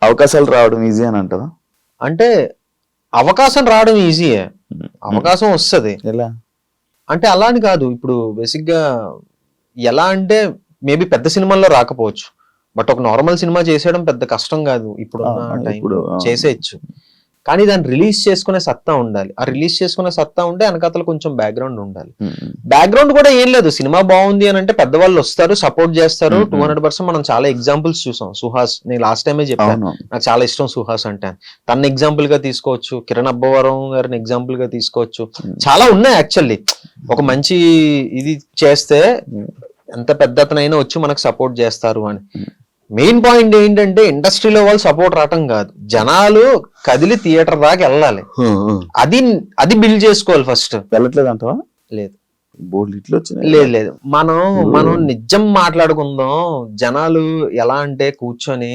అవకాశాలు రావడం ఈజీ అని అంటావా? అంటే అవకాశం రావడం ఈజీయే, అవకాశం వస్తుంది. ఎలా అంటే అలా అని కాదు. ఇప్పుడు బేసిక్ గా ఎలా అంటే, మేబీ పెద్ద సినిమాల్లో రాకపోవచ్చు, బట్ ఒక నార్మల్ సినిమా చేసేయడం పెద్ద కష్టం కాదు. ఇప్పుడు చేసేయచ్చు, కానీ దాన్ని రిలీజ్ చేసుకునే సత్తా ఉండాలి. ఆ రిలీజ్ చేసుకునే సత్తా ఉంటే వెనకాతల కొంచెం బ్యాక్గ్రౌండ్ ఉండాలి. బ్యాక్గ్రౌండ్ కూడా ఏం లేదు, సినిమా బాగుంది అని అంటే పెద్దవాళ్ళు వస్తారు, సపోర్ట్ చేస్తారు 200%. మనం చాలా ఎగ్జాంపుల్స్ చూసాం. సుహాస్, నేను లాస్ట్ టైమే చెప్పాను, నాకు చాలా ఇష్టం సుహాస్ అంటే. తన ఎగ్జాంపుల్ గా తీసుకోవచ్చు, కిరణ్ అబ్బవరం గారిని ఎగ్జాంపుల్ గా తీసుకోవచ్చు, చాలా ఉన్నాయి యాక్చువల్లీ. ఒక మంచి ఇది చేస్తే ఎంత పెద్ద అతనైనా వచ్చి మనకు సపోర్ట్ చేస్తారు అని. మెయిన్ పాయింట్ ఏంటంటే, ఇండస్ట్రీలో వాళ్ళు సపోర్ట్ రావటం కాదు, జనాలు కదిలి థియేటర్ దాకా వెళ్ళాలి. అది బిల్డ్ చేసుకోవాలి ఫస్ట్. వెళ్ళట్లేదు అంటావా? లేదు, లేదు. మనం నిజం మాట్లాడుకుందాం. జనాలు ఎలా అంటే కూర్చొని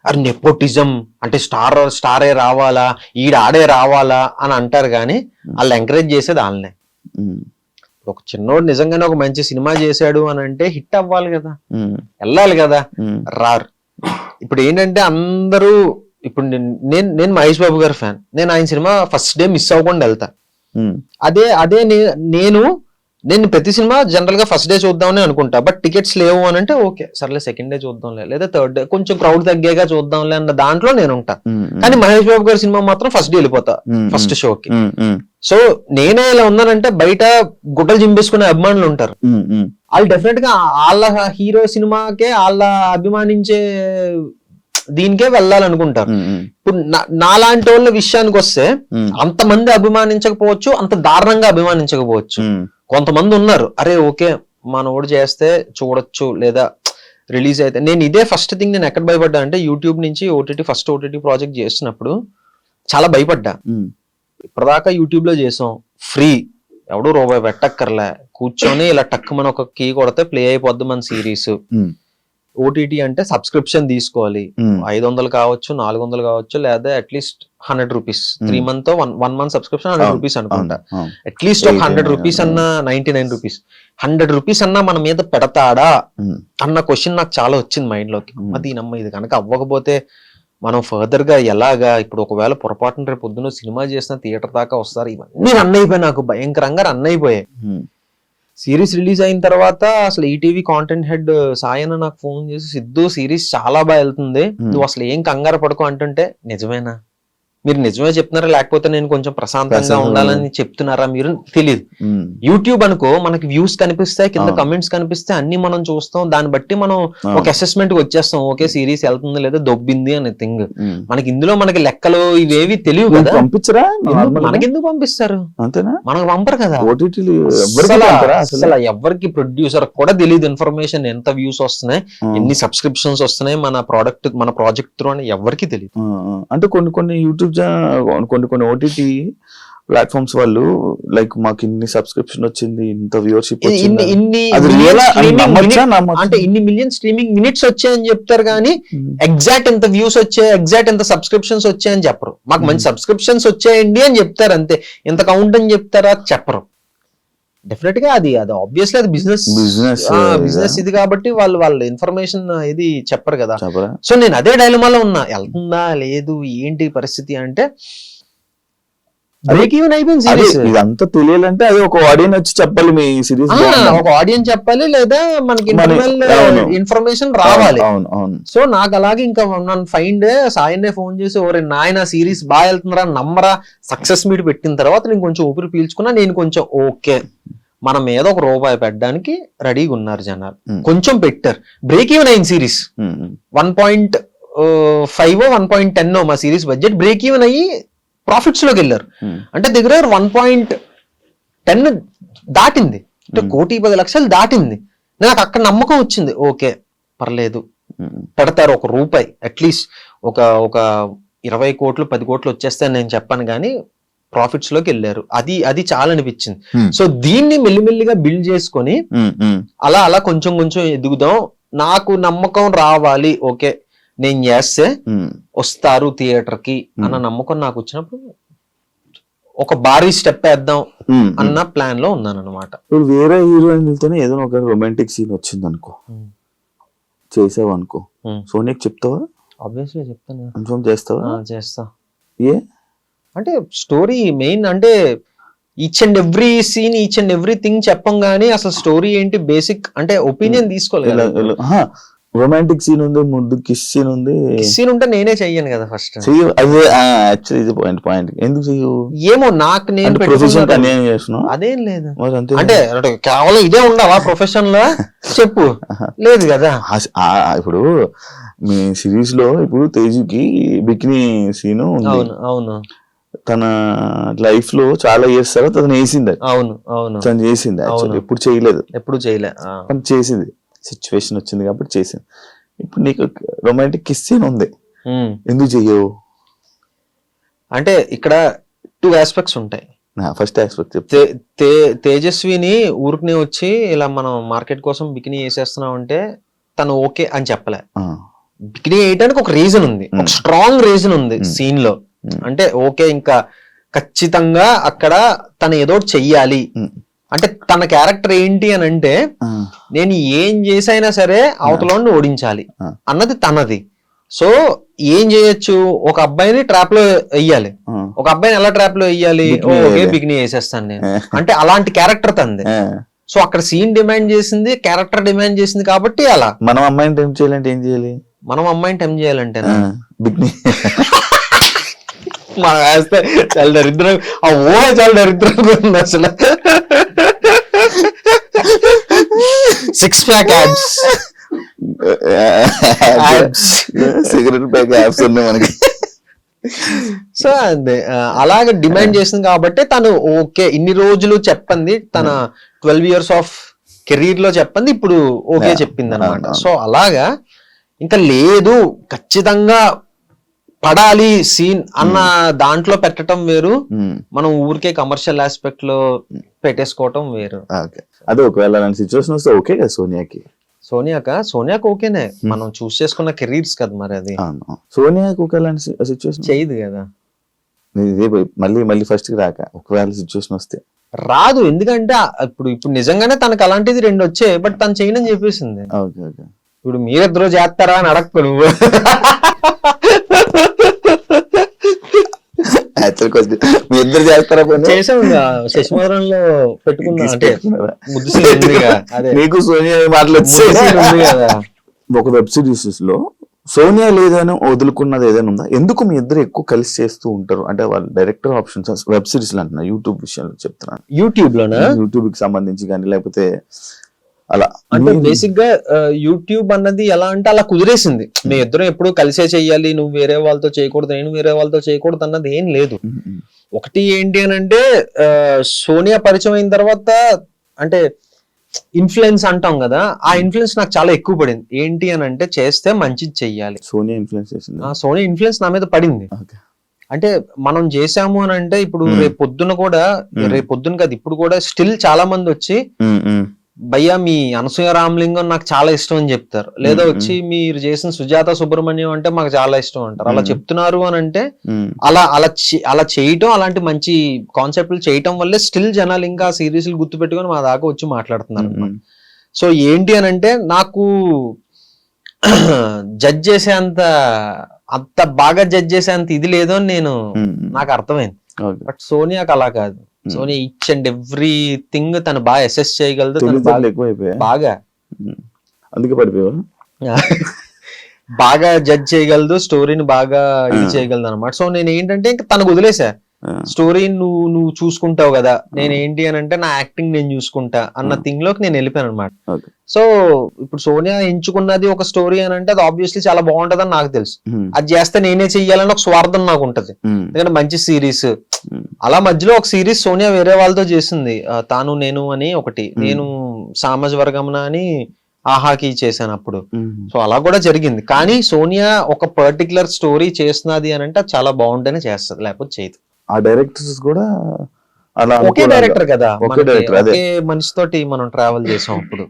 అరే నెపోటిజం అంటే స్టారే రావాలా, ఆడే రావాలా అని అంటారు, కానీ వాళ్ళు ఎంకరేజ్ చేసేది వాళ్ళనే. ఒక చిన్నోడు నిజంగానే ఒక మంచి సినిమా చేశాడు అని అంటే హిట్ అవ్వాలి కదా, వెళ్ళాలి కదా, రారు. ఇప్పుడు ఏంటంటే అందరూ, ఇప్పుడు నేను మహేష్ బాబు గారి ఫ్యాన్, నేను ఆయన సినిమా ఫస్ట్ డే మిస్ అవ్వకుండా వెళ్తా. అదే నేను ప్రతి సినిమా జనరల్ గా ఫస్ట్ డే చూద్దామని అనుకుంటా, బట్ టికెట్స్ లేవు అని అంటే ఓకే సర్లే సెకండ్ డే చూద్దాంలే, లేదా థర్డ్ డే కొంచెం క్రౌడ్ తగ్గాక చూద్దాంలే అన్న దాంట్లో నేను ఉంటా. కానీ మహేష్ బాబు గారి సినిమా మాత్రం ఫస్ట్ డే వెళ్ళిపోతా ఫస్ట్ షోకి. సో నేనే ఇలా ఉన్నానంటే బయట గుడ్డలు చింపేసుకునే అభిమానులు ఉంటారు, వాళ్ళు డెఫినెట్ గా వాళ్ళ హీరో సినిమాకే వాళ్ళ అభిమానించే దీనికే వెళ్ళాలనుకుంటారు. ఇప్పుడు నాలాంటి వాళ్ళ విషయానికి వస్తే అంతమంది అభిమానించకపోవచ్చు, అంత దారుణంగా అభిమానించకపోవచ్చు. కొంతమంది ఉన్నారు, అరే ఓకే మనోడు చేస్తే చూడొచ్చు లేదా రిలీజ్ అయితే. నేను ఇదే ఫస్ట్ థింగ్ నేను ఎక్కడ భయపడ్డా అంటే, యూట్యూబ్ నుంచి ఫస్ట్ ఓటీటీ ప్రాజెక్ట్ చేస్తున్నప్పుడు చాలా భయపడ్డా. ఇప్పటిదాకా యూట్యూబ్ లో చేసాం, ఫ్రీ, ఎవడు రూపాయి పెట్టక్కర్లే, కూర్చొని ఇలా టక్ మన ఒక కీ కొడితే ప్లే అయిపోద్ది మన సిరీస్. ఓటీటీ అంటే సబ్స్క్రిప్షన్ తీసుకోవాలి, 500 కావచ్చు, 400 కావచ్చు, లేదా at least 100 rupees 3 month 1 month subscription 100 rupees అనుకుంటా. అట్లీస్ట్ ఒక 100 రూపీస్ అన్నా, 99 రూపీస్ 100 రూపీస్ అన్నా మన మీద పెడతాడా అన్న క్వశ్చన్ నాకు చాలా వచ్చింది మైండ్ లోకి. అది నమ్మ ఇది కనుక అవ్వకపోతే మనం ఫర్దర్ గా ఎలాగా, ఇప్పుడు ఒకవేళ పొరపాటున రేపు పొద్దున్న సినిమా చేసిన థియేటర్ దాకా వస్తారు, ఇవన్నీ రన్ అయిపోయాయి, నాకు భయంకరంగా రన్ అయిపోయాయి. సిరీస్ రిలీజ్ అయిన తర్వాత అసలు ఈటీవీ కాంటెంట్ హెడ్ సాయన నాకు ఫోన్ చేసి, సిద్ధు సిరీస్ చాలా బాగా వెళ్తుంది, నువ్వు అసలు ఏం కంగారు పడుకో అంటుంటే, నిజమేనా మీరు నిజమే చెప్తున్నారా లేకపోతే నేను కొంచెం ప్రశాంతంగా ప్రశాంతంగా ఉండాలని చెప్తున్నారా మీరు తెలియదు. యూట్యూబ్ అనుకో మనకి వ్యూస్ కనిపిస్తాయి, కింద కమెంట్స్ కనిపిస్తాయి, అన్ని మనం చూస్తాం, దాన్ని బట్టి మనం ఒక అసెస్మెంట్ కి వచ్చేస్తాం. ఓకే సిరీస్ వెళ్తుంది లేదా దొబ్బింది అనే థింగ్. మనకి ఇందులో మనకి లెక్కలు ఇవేవి తెలియవు కదా. పంపించరా మనకెందుకు పంపిస్తారు? అంతేనా? మనకు పంపరు కదా. అసలు ఎవరికి ప్రొడ్యూసర్ కూడా తెలియదు ఇన్ఫర్మేషన్, ఎంత వ్యూస్ వస్తున్నాయి, ఎన్ని సబ్స్క్రిప్షన్స్ వస్తున్నాయి మన ప్రోడక్ట్ మన ప్రాజెక్ట్ త్రూ అని ఎవరికి తెలియదు. అంటే కొన్ని యూట్యూబ్ కొన్ని ఓటీటీ ప్లాట్ఫామ్స్ వాళ్ళు లైక్ మాకు ఇన్ని సబ్స్క్రిప్షన్ వచ్చింది, ఇంత వ్యూవర్షిప్ అంటే ఇన్ని మిలియన్ స్ట్రీమింగ్ మినిట్స్ వచ్చాయని చెప్తారు కానీ ఎగ్జాక్ట్ ఎంత వ్యూస్ వచ్చాయి, ఎగ్జాక్ట్ ఎంత సబ్స్క్రిప్షన్స్ వచ్చాయని చెప్పరు. మాకు మంచి సబ్స్క్రిప్షన్స్ వచ్చాయండి అని చెప్తారు అంతే. ఎంత కౌంట్ అని చెప్తారా చెప్పరు. డెఫినెట్ గా అది ఆబ్వియస్లీ అది బిజినెస్ ఇది కాబట్టి వాళ్ళ ఇన్ఫర్మేషన్ ఇది చెప్పరు కదా. సో నేను అదే డైలమాలో ఉన్నా, వెళ్తుందా లేదు ఏంటి పరిస్థితి అంటే బ్రేక్ ఈవెన్ అయిపోయింది సిరీస్. ఇదంతా తెలియాలంటే అది ఒక ఆడియన్స్ వచ్చి చెప్పాలి, మీ సిరీస్ ఒక ఆడియన్స్ చెప్పాలి లేదా మనకి ఇన్ఫర్మేషన్ రావాలి. సో నాకు అలాగే ఇంకా నన్ను ఫైండ్ సాయన్నే ఫోన్ చేసి ఓరే నాయన సిరీస్ బాగా వెళ్తుందిరా నమ్మరా, సక్సెస్ మీట్ పెట్టిన తర్వాత నేను కొంచెం ఊపిరి పీల్చుకున్నా, నేను కొంచెం ఓకే మనం ఏదో ఒక రూపాయి పెట్టడానికి రెడీగా ఉన్నారు జనాలు, కొంచెం పెట్టారు. బ్రేక్ ఈవెన్ అయింది సిరీస్. 1.5 1.10 మా సిరీస్ బడ్జెట్ బ్రేక్ ఈవెన్ అయ్యి ప్రాఫిట్స్ లోకి వెళ్ళారు. అంటే దగ్గర 1.10 దాటింది, అంటే 1,10,00,000 దాటింది. నాకు అక్కడ నమ్మకం వచ్చింది, ఓకే పర్లేదు పెడతారు ఒక రూపాయి అట్లీస్ట్ ఒక 20 కోట్లు 10 కోట్లు వచ్చేస్తే నేను చెప్పాను కానీ ప్రాఫిట్స్ లోకి వెళ్ళారు. అది చాలా అనిపించింది. సో దీన్ని మెల్లిమెల్లిగా బిల్డ్ చేసుకొని అలా కొంచెం కొంచెం ఎదుగుదాం, నాకు నమ్మకం రావాలి, ఓకే నేను చేస్తే వస్తారు థియేటర్ కి అన్న నమ్మకం నాకు వచ్చినప్పుడు ఒక భారీ స్టెప్ వేద్దాం అన్న ప్లాన్ లో ఉన్నాను అనమాట. ఇప్పుడు వేరే హీరోయిన్లతోనే ఏదైనా ఒక రొమాంటిక్ సీన్ వచ్చింది అనుకో, చేసావు అనుకో, సోనియాకి చెప్తావా? ఆబ్వియస్లీ చెప్తాను. కన్ఫర్మ్ చేస్తావా? చేస్తా. ఏ అంటే స్టోరీ మెయిన్, అంటే each and every scene each and everything చెప్పం గానీ అసలు స్టోరీ ఏంటి బేసిక్ అంటే ఒపీనియన్ తీసుకోలేదు. రొమాంటిక్ సీన్ ఉంది, ముందు కిస్ సీన్ ఉంది. సీన్ ఉంటే నేనే చెయ్యను కదా ఫస్ట్. అదే యాక్చువల్లీ ఇది పాయింట్ ఎందుకు చెయ్యవు? ఏమో నాకు నేను అదేం లేదు. అంటే కేవలం ఇదే ఉండవా ప్రొఫెషన్ లో చెప్పు లేదు కదా. ఇప్పుడు మీ సిరీస్ లో ఇప్పుడు తేజుకి బికినీ సీన్ ఉంది. అవును తన లైఫ్ లో చాలా ఇయర్స్ తర్వాత తను వేసింది. అవును తను చేసింది. ఎప్పుడు చేయలేదు, కానీ చేసింది. సిచ్యువేషన్ వచ్చింది కాబట్టి చేసింది. ఇప్పుడు నీకు రొమాంటిక్ కిస్ సీన్ ఉంది, ఎందుకు చెయ్యవు? అంటే ఇక్కడ 2 ఆస్పెక్ట్స్ ఉంటాయి. ఫస్ట్ ఆస్పెక్ట్ తేజస్విని ఊరికి వచ్చి ఇలా మనం మార్కెట్ కోసం బికినీ వేసేస్తున్నాం అంటే తను ఓకే అని చెప్పలే. బికినీ వేయడానికి ఒక రీజన్ ఉంది, ఒక స్ట్రాంగ్ రీజన్ ఉంది సీన్ లో. అంటే ఓకే ఇంకా ఖచ్చితంగా అక్కడ తను ఏదో చెయ్యాలి. అంటే తన క్యారెక్టర్ ఏంటి అని అంటే నేను ఏం చేసైనా సరే అవతలని ఓడించాలి అన్నది తనది. సో ఏం చేయొచ్చు, ఒక అబ్బాయిని ట్రాప్ లో వెయ్యాలి. ఒక అబ్బాయిని ఎలా ట్రాప్ లో వెయ్యాలి? ఓకే బికినీ వేసేస్తాను నేను అంటే అలాంటి క్యారెక్టర్ తనది. సో అక్కడ సీన్ డిమాండ్ చేసింది, క్యారెక్టర్ డిమాండ్ చేసింది కాబట్టి అలా. మనం అమ్మాయిని టెంప్ట్ చేయాలంటే ఏం చేయాలి? మనం అమ్మాయిని టెంప్ట్ చేయాలంటే బికినీ మనం వేస్తే చాలా దరిద్రం, ఆ ఊహ చాలా దరిద్రంగా ఉంది అసలు. 6 pack ads, cigarette pack ads ఉన్నాయి మనకి. సో అదే అలాగే డిమాండ్ చేసింది కాబట్టి తను ఓకే ఇన్ని రోజులు చెప్పింది, తన 12 years ఆఫ్ కెరీర్ లో చెప్పింది ఇప్పుడు ఓకే చెప్పింది అనమాట. సో అలాగా ఇంకా లేదు ఖచ్చితంగా పడాలి సీన్ అన్న దాంట్లో పెట్టడం వేరు, మనం ఊరికే కమర్షియల్ ఆస్పెక్ట్ లో పెట్టేసుకోవటం వేరు. అదే ఒకవేళ అలాంటి సిచ్యువేషన్ వస్తే ఓకే కదా సోనియాకి? సోనియాకి ఓకేనే, మనం చూస్ చేసుకున్న కెరీర్స్ కదా మరి. అది సోనియాకి ఒక అలాంటి సిచ్యువేషన్ చేయదు కదా. మళ్ళీ ఫస్ట్ కి రాక ఒకవేళ సిచ్యువేషన్ వస్తే రాదు, ఎందుకంటే ఇప్పుడు నిజంగానే తనకు అలాంటిది 2 వచ్చాయి, బట్ తను చేయనని చెప్పేసింది. ఇప్పుడు మీరిద్దరూ చేస్తారా అని అడగకు నువ్వు. మీ ఇద్దరు చేస్తారా? చేసాం శశిమధురంలో పెట్టుకున్నా, అంటే నీకు సోనియా మాటలు. ఒక వెబ్ సిరీస్ లో సోనియా లేదని వదులుకున్నది ఏదైనా ఉందా? ఎందుకు మీ ఇద్దరు ఎక్కువ కలిసి చేస్తూ ఉంటారు? అంటే వాళ్ళు డైరెక్టర్ ఆప్షన్స్ వెబ్ సిరీస్ అంటున్నా, యూట్యూబ్ విషయంలో చెప్తున్నాను. యూట్యూబ్ లోనా? యూట్యూబ్ కి సంబంధించి కానీ లేకపోతే అలా అంటే బేసిక్ గా యూట్యూబ్ అన్నది ఎలా అంటే అలా కుదిరేసింది. మీ ఇద్దరం ఎప్పుడు కలిసే చెయ్యాలి, నువ్వు వేరే వాళ్ళతో చేయకూడదు, నేను వేరే వాళ్ళతో చేయకూడదు అన్నది ఏం లేదు. ఒకటి ఏంటి అని అంటే సోనియా పరిచయం అయిన తర్వాత అంటే ఇన్ఫ్లుయెన్స్ అంటాం కదా, ఆ ఇన్ఫ్లుయెన్స్ నాకు చాలా ఎక్కువ పడింది. ఏంటి అని అంటే చేస్తే మంచిది చెయ్యాలి. సోనియా ఇన్ఫ్లుయెన్స్ చేసింది. సోనియా ఇన్ఫ్లుయెన్స్ నా మీద పడింది. అంటే మనం చేసాము అని అంటే ఇప్పుడు రేపు పొద్దున కూడా, రేపు పొద్దున కాదు ఇప్పుడు కూడా స్టిల్ చాలా మంది వచ్చి భయ్యా మీ అనసూయ రామలింగం నాకు చాలా ఇష్టం అని చెప్తారు. లేదా వచ్చి మీరు చేసిన సుజాత సుబ్రహ్మణ్యం అంటే మాకు చాలా ఇష్టం అంటారు. అలా చెప్తున్నారు అని అంటే అలా చేయటం, అలాంటి మంచి కాన్సెప్ట్లు చేయటం వల్లే స్టిల్ జనాలు ఇంకా సిరీస్లు గుర్తు పెట్టుకొని మా దాకా వచ్చి మాట్లాడుతున్నారు. సో ఏంటి అని అంటే నాకు జడ్జ్ చేసేంత అంత బాగా జడ్జ్ చేసేంత ఇది లేదు అని నాకు అర్థమైంది. బట్ సోనియాకి అలా కాదు. సోనియా ఈచ్ అండ్ ఎవ్రీథింగ్ తను బాగా అసెస్ చేయగలదు, బాగా అందుకే పడిపోయావా? బాగా జడ్జ్ చేయగలదు, స్టోరీని బాగా ఇది చేయగలదు అనమాట. సో నేను ఏంటంటే ఇంకా తనకు వదిలేసా, స్టోరీ నువ్వు చూసుకుంటావు కదా, నేను ఏంటి అని అంటే నా యాక్టింగ్ నేను చూసుకుంటా అన్న థింగ్ లోకి నేను వెళ్ళిపోయాను అనమాట. సో ఇప్పుడు సోనియా ఎంచుకున్నది ఒక స్టోరీ అని అంటే అది ఆబ్వియస్లీ చాలా బాగుంటదని నాకు తెలుసు. అది చేస్తే నేనే చెయ్యాలని ఒక స్వార్థం నాకు ఉంటది, ఎందుకంటే మంచి సిరీస్. అలా మధ్యలో ఒక సిరీస్ సోనియా వేరే వాళ్ళతో చేసింది, తాను నేను అని ఒకటి, నేను సామాజ వర్గమున అని ఆహాకి చేశాను అప్పుడు. సో అలా కూడా జరిగింది. కానీ సోనియా ఒక పర్టికులర్ స్టోరీ చేస్తున్నది అని అంటే అది చాలా బాగుంటేనే చేస్తుంది, లేకపోతే చేయదు. ఆ డైరెక్టర్స్ కూడా అలా ఒకే డైరెక్టర్ కదా, ఒకే మనిషితోటి మనం ట్రావెల్ చేసాం అప్పుడు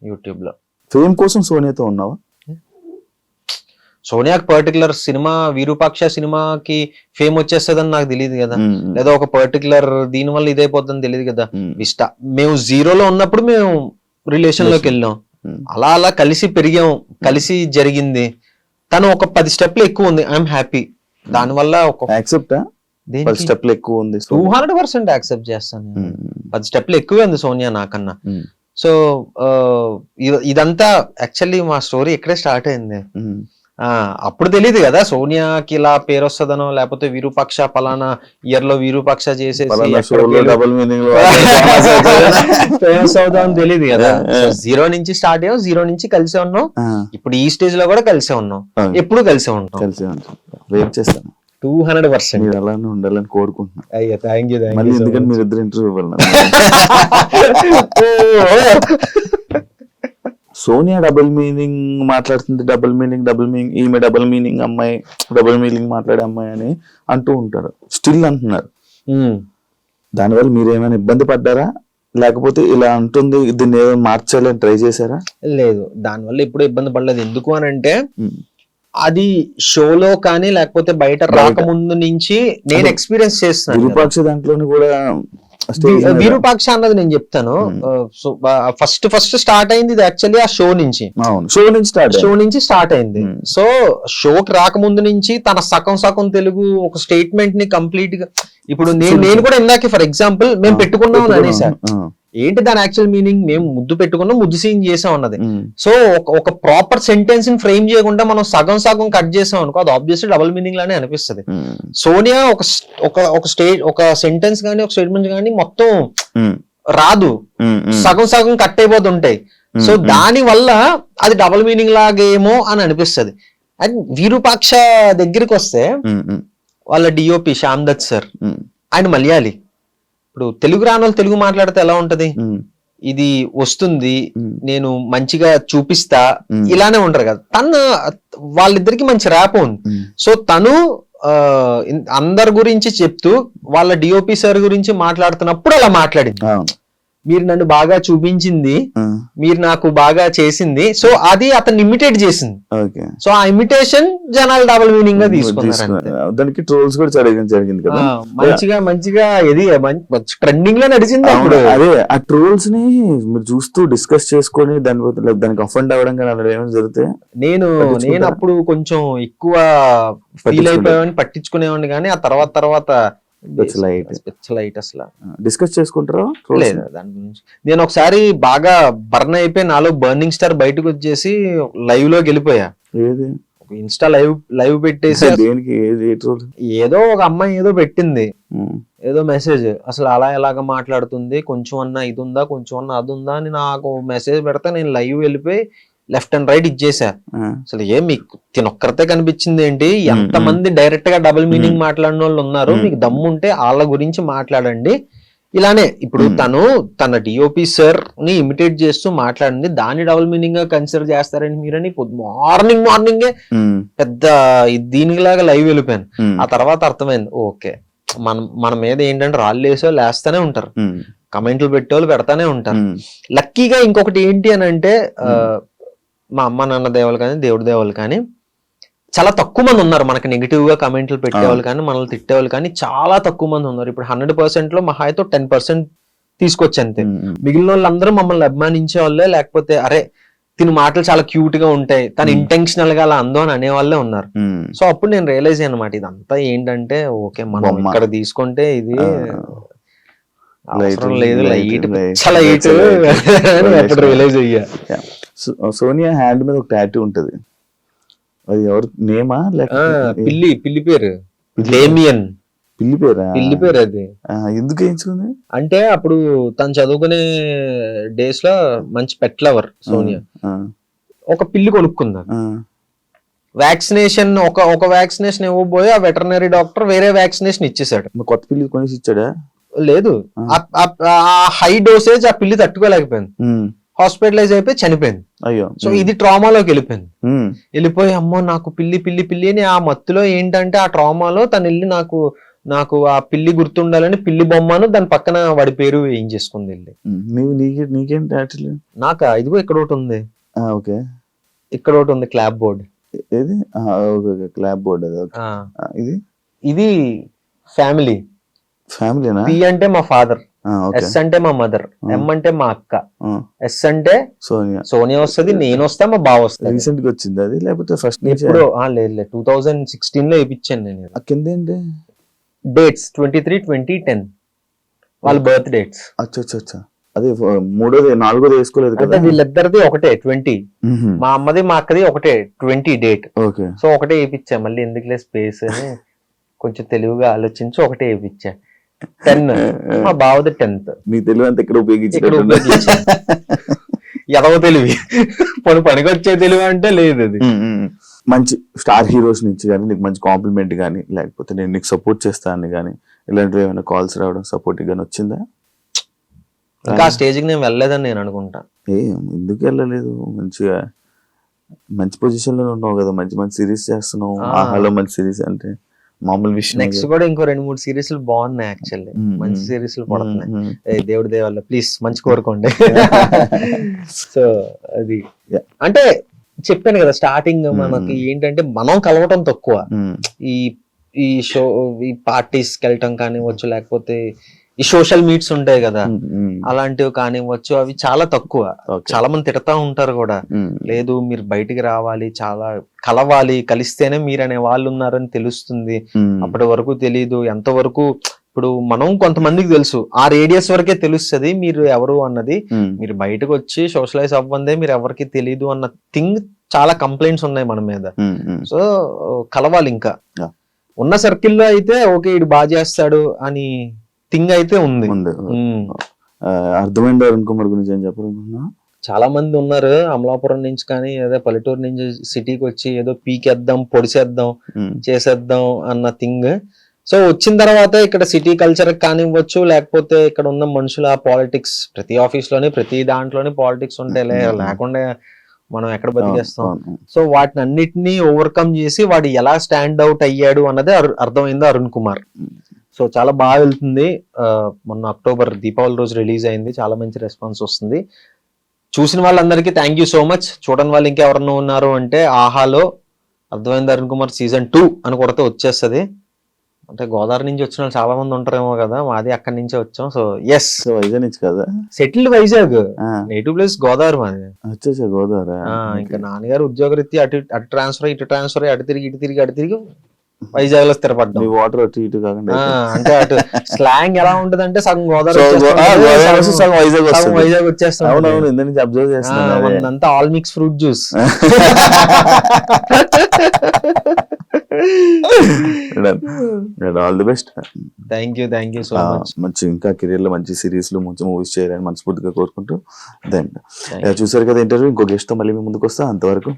యూట్యూబ్ లో. ఫేమ్ కోసం సోనియాతో ఉన్నావా? సోనియాకి పర్టికులర్ సినిమా విరూపాక్ష సినిమాకి ఫేమ్ వచ్చేస్తుందని నాకు తెలియదు కదా, లేదా ఒక పర్టికులర్ దీని వల్ల ఇదైపోతుందని తెలియదు కదా. మేము జీరోలో ఉన్నప్పుడు మేము రిలేషన్ లోకి వెళ్ళాం, అలా అలా కలిసి పెరిగాం, కలిసి జరిగింది. తను ఒక 10 స్టెప్లు ఎక్కువ ఉంది, ఐఎమ్ హ్యాపీ. దానివల్ల ఒక యాక్సెప్ట్ 10 స్టెప్లు ఎక్కువ ఉంది, 200% యాక్సెప్ట్ చేస్తాను. 10 స్టెప్లు ఎక్కువే ఉంది సోనియా నాకన్నా. సో ఇదంతా యాక్చువల్లీ మా స్టోరీ ఇక్కడే స్టార్ట్ అయింది. అప్పుడు తెలియదు కదా సోనియాకి ఇలా పేరు వస్తుందనో, లేకపోతే విరూపాక్ష పలానా ఇయర్ లో విరూపాక్ష చేసేసి ఫేమస్ అవుదాం తెలియదు కదా. జీరో నుంచి స్టార్ట్ అయ్యాం, జీరో నుంచి కలిసే ఉన్నాం, ఇప్పుడు ఈ స్టేజ్ లో కూడా కలిసే ఉన్నాం, ఎప్పుడు కలిసే ఉంటాం. వెయిట్ చేస్తాను 200% మీరు అలానే ఉండాలని కోరుకుంటున్నాను. అయ్యా థ్యాంక్ యూ. మళ్ళీ ఎందుకంటే మీరు ఇద్దరు ఇంటర్వ్యూ ఇవ్వాలి. సోనియా డబుల్ మీనింగ్ మాట్లాడుతుంది, డబుల్ మీనింగ్ ఈమె డబుల్ మీనింగ్ అమ్మాయి, డబుల్ మీనింగ్ మాట్లాడే అమ్మాయి అని అంటూ ఉంటారు, స్టిల్ అంటున్నారు. దానివల్ల మీరు ఏమైనా ఇబ్బంది పడ్డారా, లేకపోతే ఇలా అంటుంది దీన్ని ఏమైనా మార్చాలని ట్రై చేశారా? లేదు, దానివల్ల ఎప్పుడు ఇబ్బంది పడలేదు. ఎందుకు అని అంటే అది షోలో కానీ లేకపోతే బయట రాకముందు నుంచి నేను ఎక్స్పీరియన్స్ చేస్తున్నాను. విరూపాక్ష దాంట్లోని కూడా విరూపాక్ష అన్నది నేను చెప్తాను. సో ఫస్ట్ స్టార్ట్ అయింది ఇది యాక్చువల్లీ ఆ షో నుంచి స్టార్ట్ అయింది. సో షోకి రాకముందు నుంచి తన సగం తెలుగు ఒక స్టేట్మెంట్ ని కంప్లీట్ గా, ఇప్పుడు నేను కూడా ఇందాక ఫర్ ఎగ్జాంపుల్ మేము పెట్టుకున్నాం అని అనేసాను. ఏంటి దాని యాక్చువల్ మీనింగ్, మేము ముద్దు పెట్టుకున్నాం, ముద్దు సీన్ చేసాం అన్నది. సో ఒక ప్రాపర్ సెంటెన్స్ ని ఫ్రేమ్ చేయకుండా మనం సగం కట్ చేసాం అనుకో, అది ఆబ్వియస్లీ డబుల్ మీనింగ్ లానే అనిపిస్తుంది. సోనియా ఒక సెంటెన్స్ కానీ ఒక స్టేట్మెంట్ కానీ మొత్తం రాదు, సగం కట్ అయిపోతుంటాయి. సో దాని వల్ల అది డబుల్ మీనింగ్ లాగేమో అని అనిపిస్తుంది. అండ్ విరూపాక్ష దగ్గరికి వస్తే వాళ్ళ డిఓపి శ్యామ్ దత్ సార్, ఆయన మలయాళీ. ఇప్పుడు తెలుగు రాని వాళ్ళు తెలుగు మాట్లాడితే ఎలా ఉంటది, ఇది వస్తుంది నేను మంచిగా చూపిస్తా ఇలానే ఉంటారు కదా. వాళ్ళిద్దరికి మంచి ర్యాప్ ఉంది. సో తను అందరి గురించి చెప్తూ వాళ్ళ డిఓపి సార్ గురించి మాట్లాడుతున్నప్పుడు అలా మాట్లాడింది, మీరు నన్ను బాగా చూపించింది, మీరు నాకు బాగా చేసింది. సో అది అతను ఇమిటేట్ చేసింది. సో ఆ ఇమిటేషన్ జనాలు డబుల్ మీనింగ్ గా తీసుకున్నారు. దానికి ట్రోల్స్ కూడా జరిగింది కదా, మంచిగా ఇది ట్రెండింగ్ లో నడిచింది అప్పుడు. అదే ఆ ట్రోల్స్ ని మీరు చూస్తూ డిస్కస్ చేసుకొని దానికి అఫెండ్ అవ్వడం కానీ అలా ఏమైనా జరిగితే నేను అప్పుడు కొంచెం ఎక్కువ ఫీల్ అయిపోయామని పట్టించుకునేవాడిని. కానీ ఆ తర్వాత లైట్ అసలు డిస్కస్ చేసుకుంటారా? లేదు దాని గురించి. నేను ఒకసారి బాగా బర్న్ అయిపోయి నాలో బర్నింగ్ స్టార్ బయటకు వచ్చేసి లైవ్ లోకి వెళ్ళిపోయా. ఇన్స్టా లైవ్ పెట్టేసి దేనికి ఏ ట్రోల్? ఏదో ఒక అమ్మాయి ఏదో పెట్టింది, ఏదో మెసేజ్, అసలు అలా ఎలాగ మాట్లాడుతుంది, కొంచెం అన్నా ఇది ఉందా, కొంచెం అన్నా అది ఉందా అని నాకు మెసేజ్ పెడితే నేను లైవ్ వెళ్ళిపోయి లెఫ్ట్ అండ్ రైట్ ఇచ్చేసా. అసలు మీకు తినొక్కరితే కనిపించింది ఏంటి, ఎంత మంది డైరెక్ట్ గా డబుల్ మీనింగ్ మాట్లాడిన వాళ్ళు ఉన్నారు, మీకు దమ్ము ఉంటే వాళ్ళ గురించి మాట్లాడండి. ఇలానే ఇప్పుడు తన డిఓపి సార్ ని ఇమిటేట్ చేస్తూ మాట్లాడింది, దాన్ని డబుల్ మీనింగ్ గా కన్సిడర్ చేస్తారని మీరని మార్నింగే పెద్ద దీనిలాగా లైవ్ వెళ్ళిపోయాను. ఆ తర్వాత అర్థమైంది, ఓకే మన మీద ఏంటంటే రాళ్ళు వేసో లేస్తానే ఉంటారు, కమెంట్లు పెట్టేవాళ్ళు పెడతానే ఉంటారు. లక్కీగా ఇంకొకటి ఏంటి అని అంటే మా అమ్మ నాన్న దేవాలు కానీ దేవుడి దేవాలు కానీ చాలా తక్కువ మంది ఉన్నారు మనకి నెగిటివ్ గా కమెంట్లు పెట్టేవాళ్ళు కానీ మనల్ని తిట్టేవాళ్ళు కానీ చాలా తక్కువ మంది ఉన్నారు. ఇప్పుడు 100% లో మహా అయితే 10% తీసుకొచ్చి అంతే. మిగిలిన వాళ్ళందరూ మమ్మల్ని అభిమానించే వాళ్ళే, లేకపోతే అరే తిని మాటలు చాలా క్యూట్ గా ఉంటాయి, తను ఇంటెన్షనల్ గా అలా అందో అని అనేవాళ్ళే ఉన్నారు. సో అప్పుడు నేను రియలైజ్ అయ్యాను అనమాట, ఇదంతా ఏంటంటే ఓకే మనం ఇక్కడ తీసుకుంటే ఇది అవసరం లేదు, లైట్ చాలా లైట్ అప్పుడు రియలైజ్ అయ్యా. సోనియా హ్యాండ్ మీద ఒక టాటూ ఉంటది, అది ఎవరు నేమా లేకపోతే పిల్లి పేరు డేమియన్. పిల్లి పేరా? పిల్లి పేరు అది. ఎందుకు వేయించుకుంది అంటే అప్పుడు తను చదువుకునే డేస్ లో మంచి పెట్ లవర్ సోనియా, ఒక పిల్లి కొనుక్కుందా. వ్యాక్సినేషన్ ఒక వ్యాక్సినేషన్ ఇవ్వబోయి ఆ వెటర్నరీ డాక్టర్ వేరే వ్యాక్సినేషన్ ఇచ్చేసాడు. కొత్త పిల్లి కొనేసి ఇచ్చాడా? లేదు, ఆ హై డోసేజ్ ఆ పిల్లి తట్టుకోలేకపోయింది, హాస్పిటలైజ్ అయిపోయి చనిపోయింది. అయ్యో. సో ఇది ట్రామాలోకి వెళ్ళిపోయింది. వెళ్ళిపోయి అమ్మో నాకు పిల్లి పిల్లి పిల్లి అని ఆ మత్తులో ఏంటంటే ఆ ట్రామాలో తను వెళ్ళి నాకు ఆ పిల్లి గుర్తుండాలని పిల్లి బొమ్మను దాని పక్కన వాడి పేరు ఏం చేసుకుంది వెళ్ళి. నీకేంటి నాకా? ఇదిగో ఇక్కడ ఒకటి ఉంది, ఓకే ఇక్కడ ఒకటి ఉంది క్లాప్ బోర్డ్. ఏది? Clap board. ఇది ఇది ఫ్యామిలీ. ఫ్యామిలీనా? పి అంటే మా ఫాదర్, ఎస్ అంటే మా మదర్, ఎం అంటే మా అక్క, ఎస్ అంటే సోనియా వస్తుంది, నేను వస్తా, మా బావ వస్తుంది. రీసెంట్ గా వచ్చింది అది లేకపోతే ఫస్ట్? ఇప్పుడు లేదు 2016 లో వేయించాను నేను. కింద ఏంటి డేట్స్? 23-20-10 వాళ్ళ బర్త్ డేట్స్. అచ్చా అదే నాలుగోది వేసుకోలేదు అంటే వీళ్ళిద్దరిది ఒకటే 20, మా అమ్మది మా అక్కది ఒకటే 20 డేట్. ఓకే. సో ఒకటే వేయించా, మళ్ళీ ఎందుకులే స్పేస్ అని కొంచెం తెలివిగా ఆలోచించి ఒకటే వేయించా. 10 మా బావది 10th. నీ తెలివి అంతా ఇక్కడ ఉపయోగించి ఎదవ తెలివి, పనికొచ్చే తెలివి అంటే లేదు. అది మంచి స్టార్ హీరోస్ నుంచి కానీ నీకు మంచి కాంప్లిమెంట్ కానీ లేకపోతే నేను నీకు సపోర్ట్ చేస్తాను కానీ ఇలాంటివి ఏమైనా కాల్స్ రావడం సపోర్ట్ గానీ వచ్చిందా? ఇంకా స్టేజ్కి నేను వెళ్ళలేదని నేను అనుకుంటా. ఎందుకు వెళ్ళలేదు? మంచిగా మంచి పొజిషన్ లో ఉన్నావు కదా, మంచి మంచి సిరీస్ చేస్తున్నావు. ఆహాలో మంచి సిరీస్ అంటే మామూలు విషయం. నెక్స్ట్ కూడా ఇంకో 2-3 సిరీస్లు బాగున్నాయి, యాక్చువల్లీ మంచి సిరీస్లు పడుతున్నాయి. దేవుడి దేవాల ప్లీజ్ మంచి కోరుకోండి. సో అది అంటే చెప్పాను కదా స్టార్టింగ్, మనకి ఏంటంటే మనం కలవటం తక్కువ, ఈ షో ఈ పార్టీస్కి వెళ్ళటం కానివ్వచ్చు, లేకపోతే ఈ సోషల్ మీట్స్ ఉంటాయి కదా అలాంటివి కానివ్వచ్చు, అవి చాలా తక్కువ. చాలా మంది తిడతా ఉంటారు కూడా, లేదు మీరు బయటికి రావాలి, చాలా కలవాలి, కలిస్తేనే మీరు అనే వాళ్ళు ఉన్నారని తెలుస్తుంది, అప్పటి వరకు తెలీదు. ఎంతవరకు ఇప్పుడు మనం కొంతమందికి తెలుసు, ఆ రేడియస్ వరకే తెలుస్తుంది మీరు ఎవరు అన్నది. మీరు బయటకు వచ్చి సోషలైజ్ అవ్వందే మీరు ఎవరికి తెలీదు అన్న థింగ్ చాలా కంప్లైంట్స్ ఉన్నాయి మన మీద. సో కలవాలి. ఇంకా ఉన్న సర్కిల్లో అయితే ఓకే ఇడు బాగా చేస్తాడు అని థింగ్ అయితే ఉంది. అర్థమైంది. అరుణ్ కుమార్ గురించి ఏం చెప్పాలనుకున్నా? చాలా మంది ఉన్నారు అమలాపురం నుంచి కానీ ఏదో పల్లెటూరు నుంచి సిటీకి వచ్చి ఏదో పీకేద్దాం, పొడిసేద్దాం, చేసేద్దాం అన్న థింగ్. సో వచ్చిన తర్వాత ఇక్కడ సిటీ కల్చర్ కానివ్వచ్చు, లేకపోతే ఇక్కడ ఉన్న మనుషుల పాలిటిక్స్, ప్రతి ఆఫీస్ లోనే ప్రతి దాంట్లోనే పాలిటిక్స్ ఉంటాయి, లేకుండా మనం ఎక్కడ బతికేస్తాం. సో వాటిని అన్నిటినీ ఓవర్కమ్ చేసి వాడు ఎలా స్టాండ్ అవుట్ అయ్యాడు అన్నదే అర్థమైంది అరుణ్ కుమార్. సో చాలా బాగా వెళ్తుంది. మొన్న అక్టోబర్ దీపావళి రోజు రిలీజ్ అయింది, చాలా మంచి రెస్పాన్స్ వస్తుంది. చూసిన వాళ్ళందరికీ థ్యాంక్ యూ సో మచ్. చూడని వాళ్ళు ఇంకెవరన్నా ఉన్నారు అంటే ఆహాలో అర్థమైంది అరుణ్ కుమార్ సీజన్ 2 అని కొడితే వచ్చేస్తుంది. అంటే గోదావరి నుంచి వచ్చిన వాళ్ళు చాలా మంది ఉంటారేమో కదా, మాది అక్కడి నుంచే వచ్చాం. సో ఎస్, వైజాగ్ నుంచి కదా, settled Vizag, native place Godavari మాది. వచ్చేసా గోదావరి. ఇంకా నాన్నగారు ఉద్యోగరీత్యా అటు ట్రాన్స్ఫర్, ఇటు ట్రాన్స్ఫర్, అటు తిరిగి వైజాగ్ లో స్థిరపడ్డాం. మీ వాటర్ అటు ఇటు కాకుండా అంటే అటు స్లాంగ్ ఎలా ఉంటది అంటే సగం గోదావరి సో, వచ్చేస్తుంది, గోదావరి వస్తే సగం వైజాగ్ సగం వస్తుంది. వైజాగ్ వచ్చేస్తాం. అవునవును, ఇంత నుంచి అబ్జర్వ్ చేస్తున్నాను. అంతా all mix fruit juice. All the best. Thank you so much. మంచి ఇంకా కెరీర్ లో మంచి సిరీస్ లో మంచి మూవీస్ చేయాలని మనస్ఫూర్తిగా కోరుకుంటూ చూసారు కదా ఇంటర్వ్యూ. ఇంకో గెస్ట్ తో మళ్ళీ మీ ముందుకు వస్తా. అంతవరకు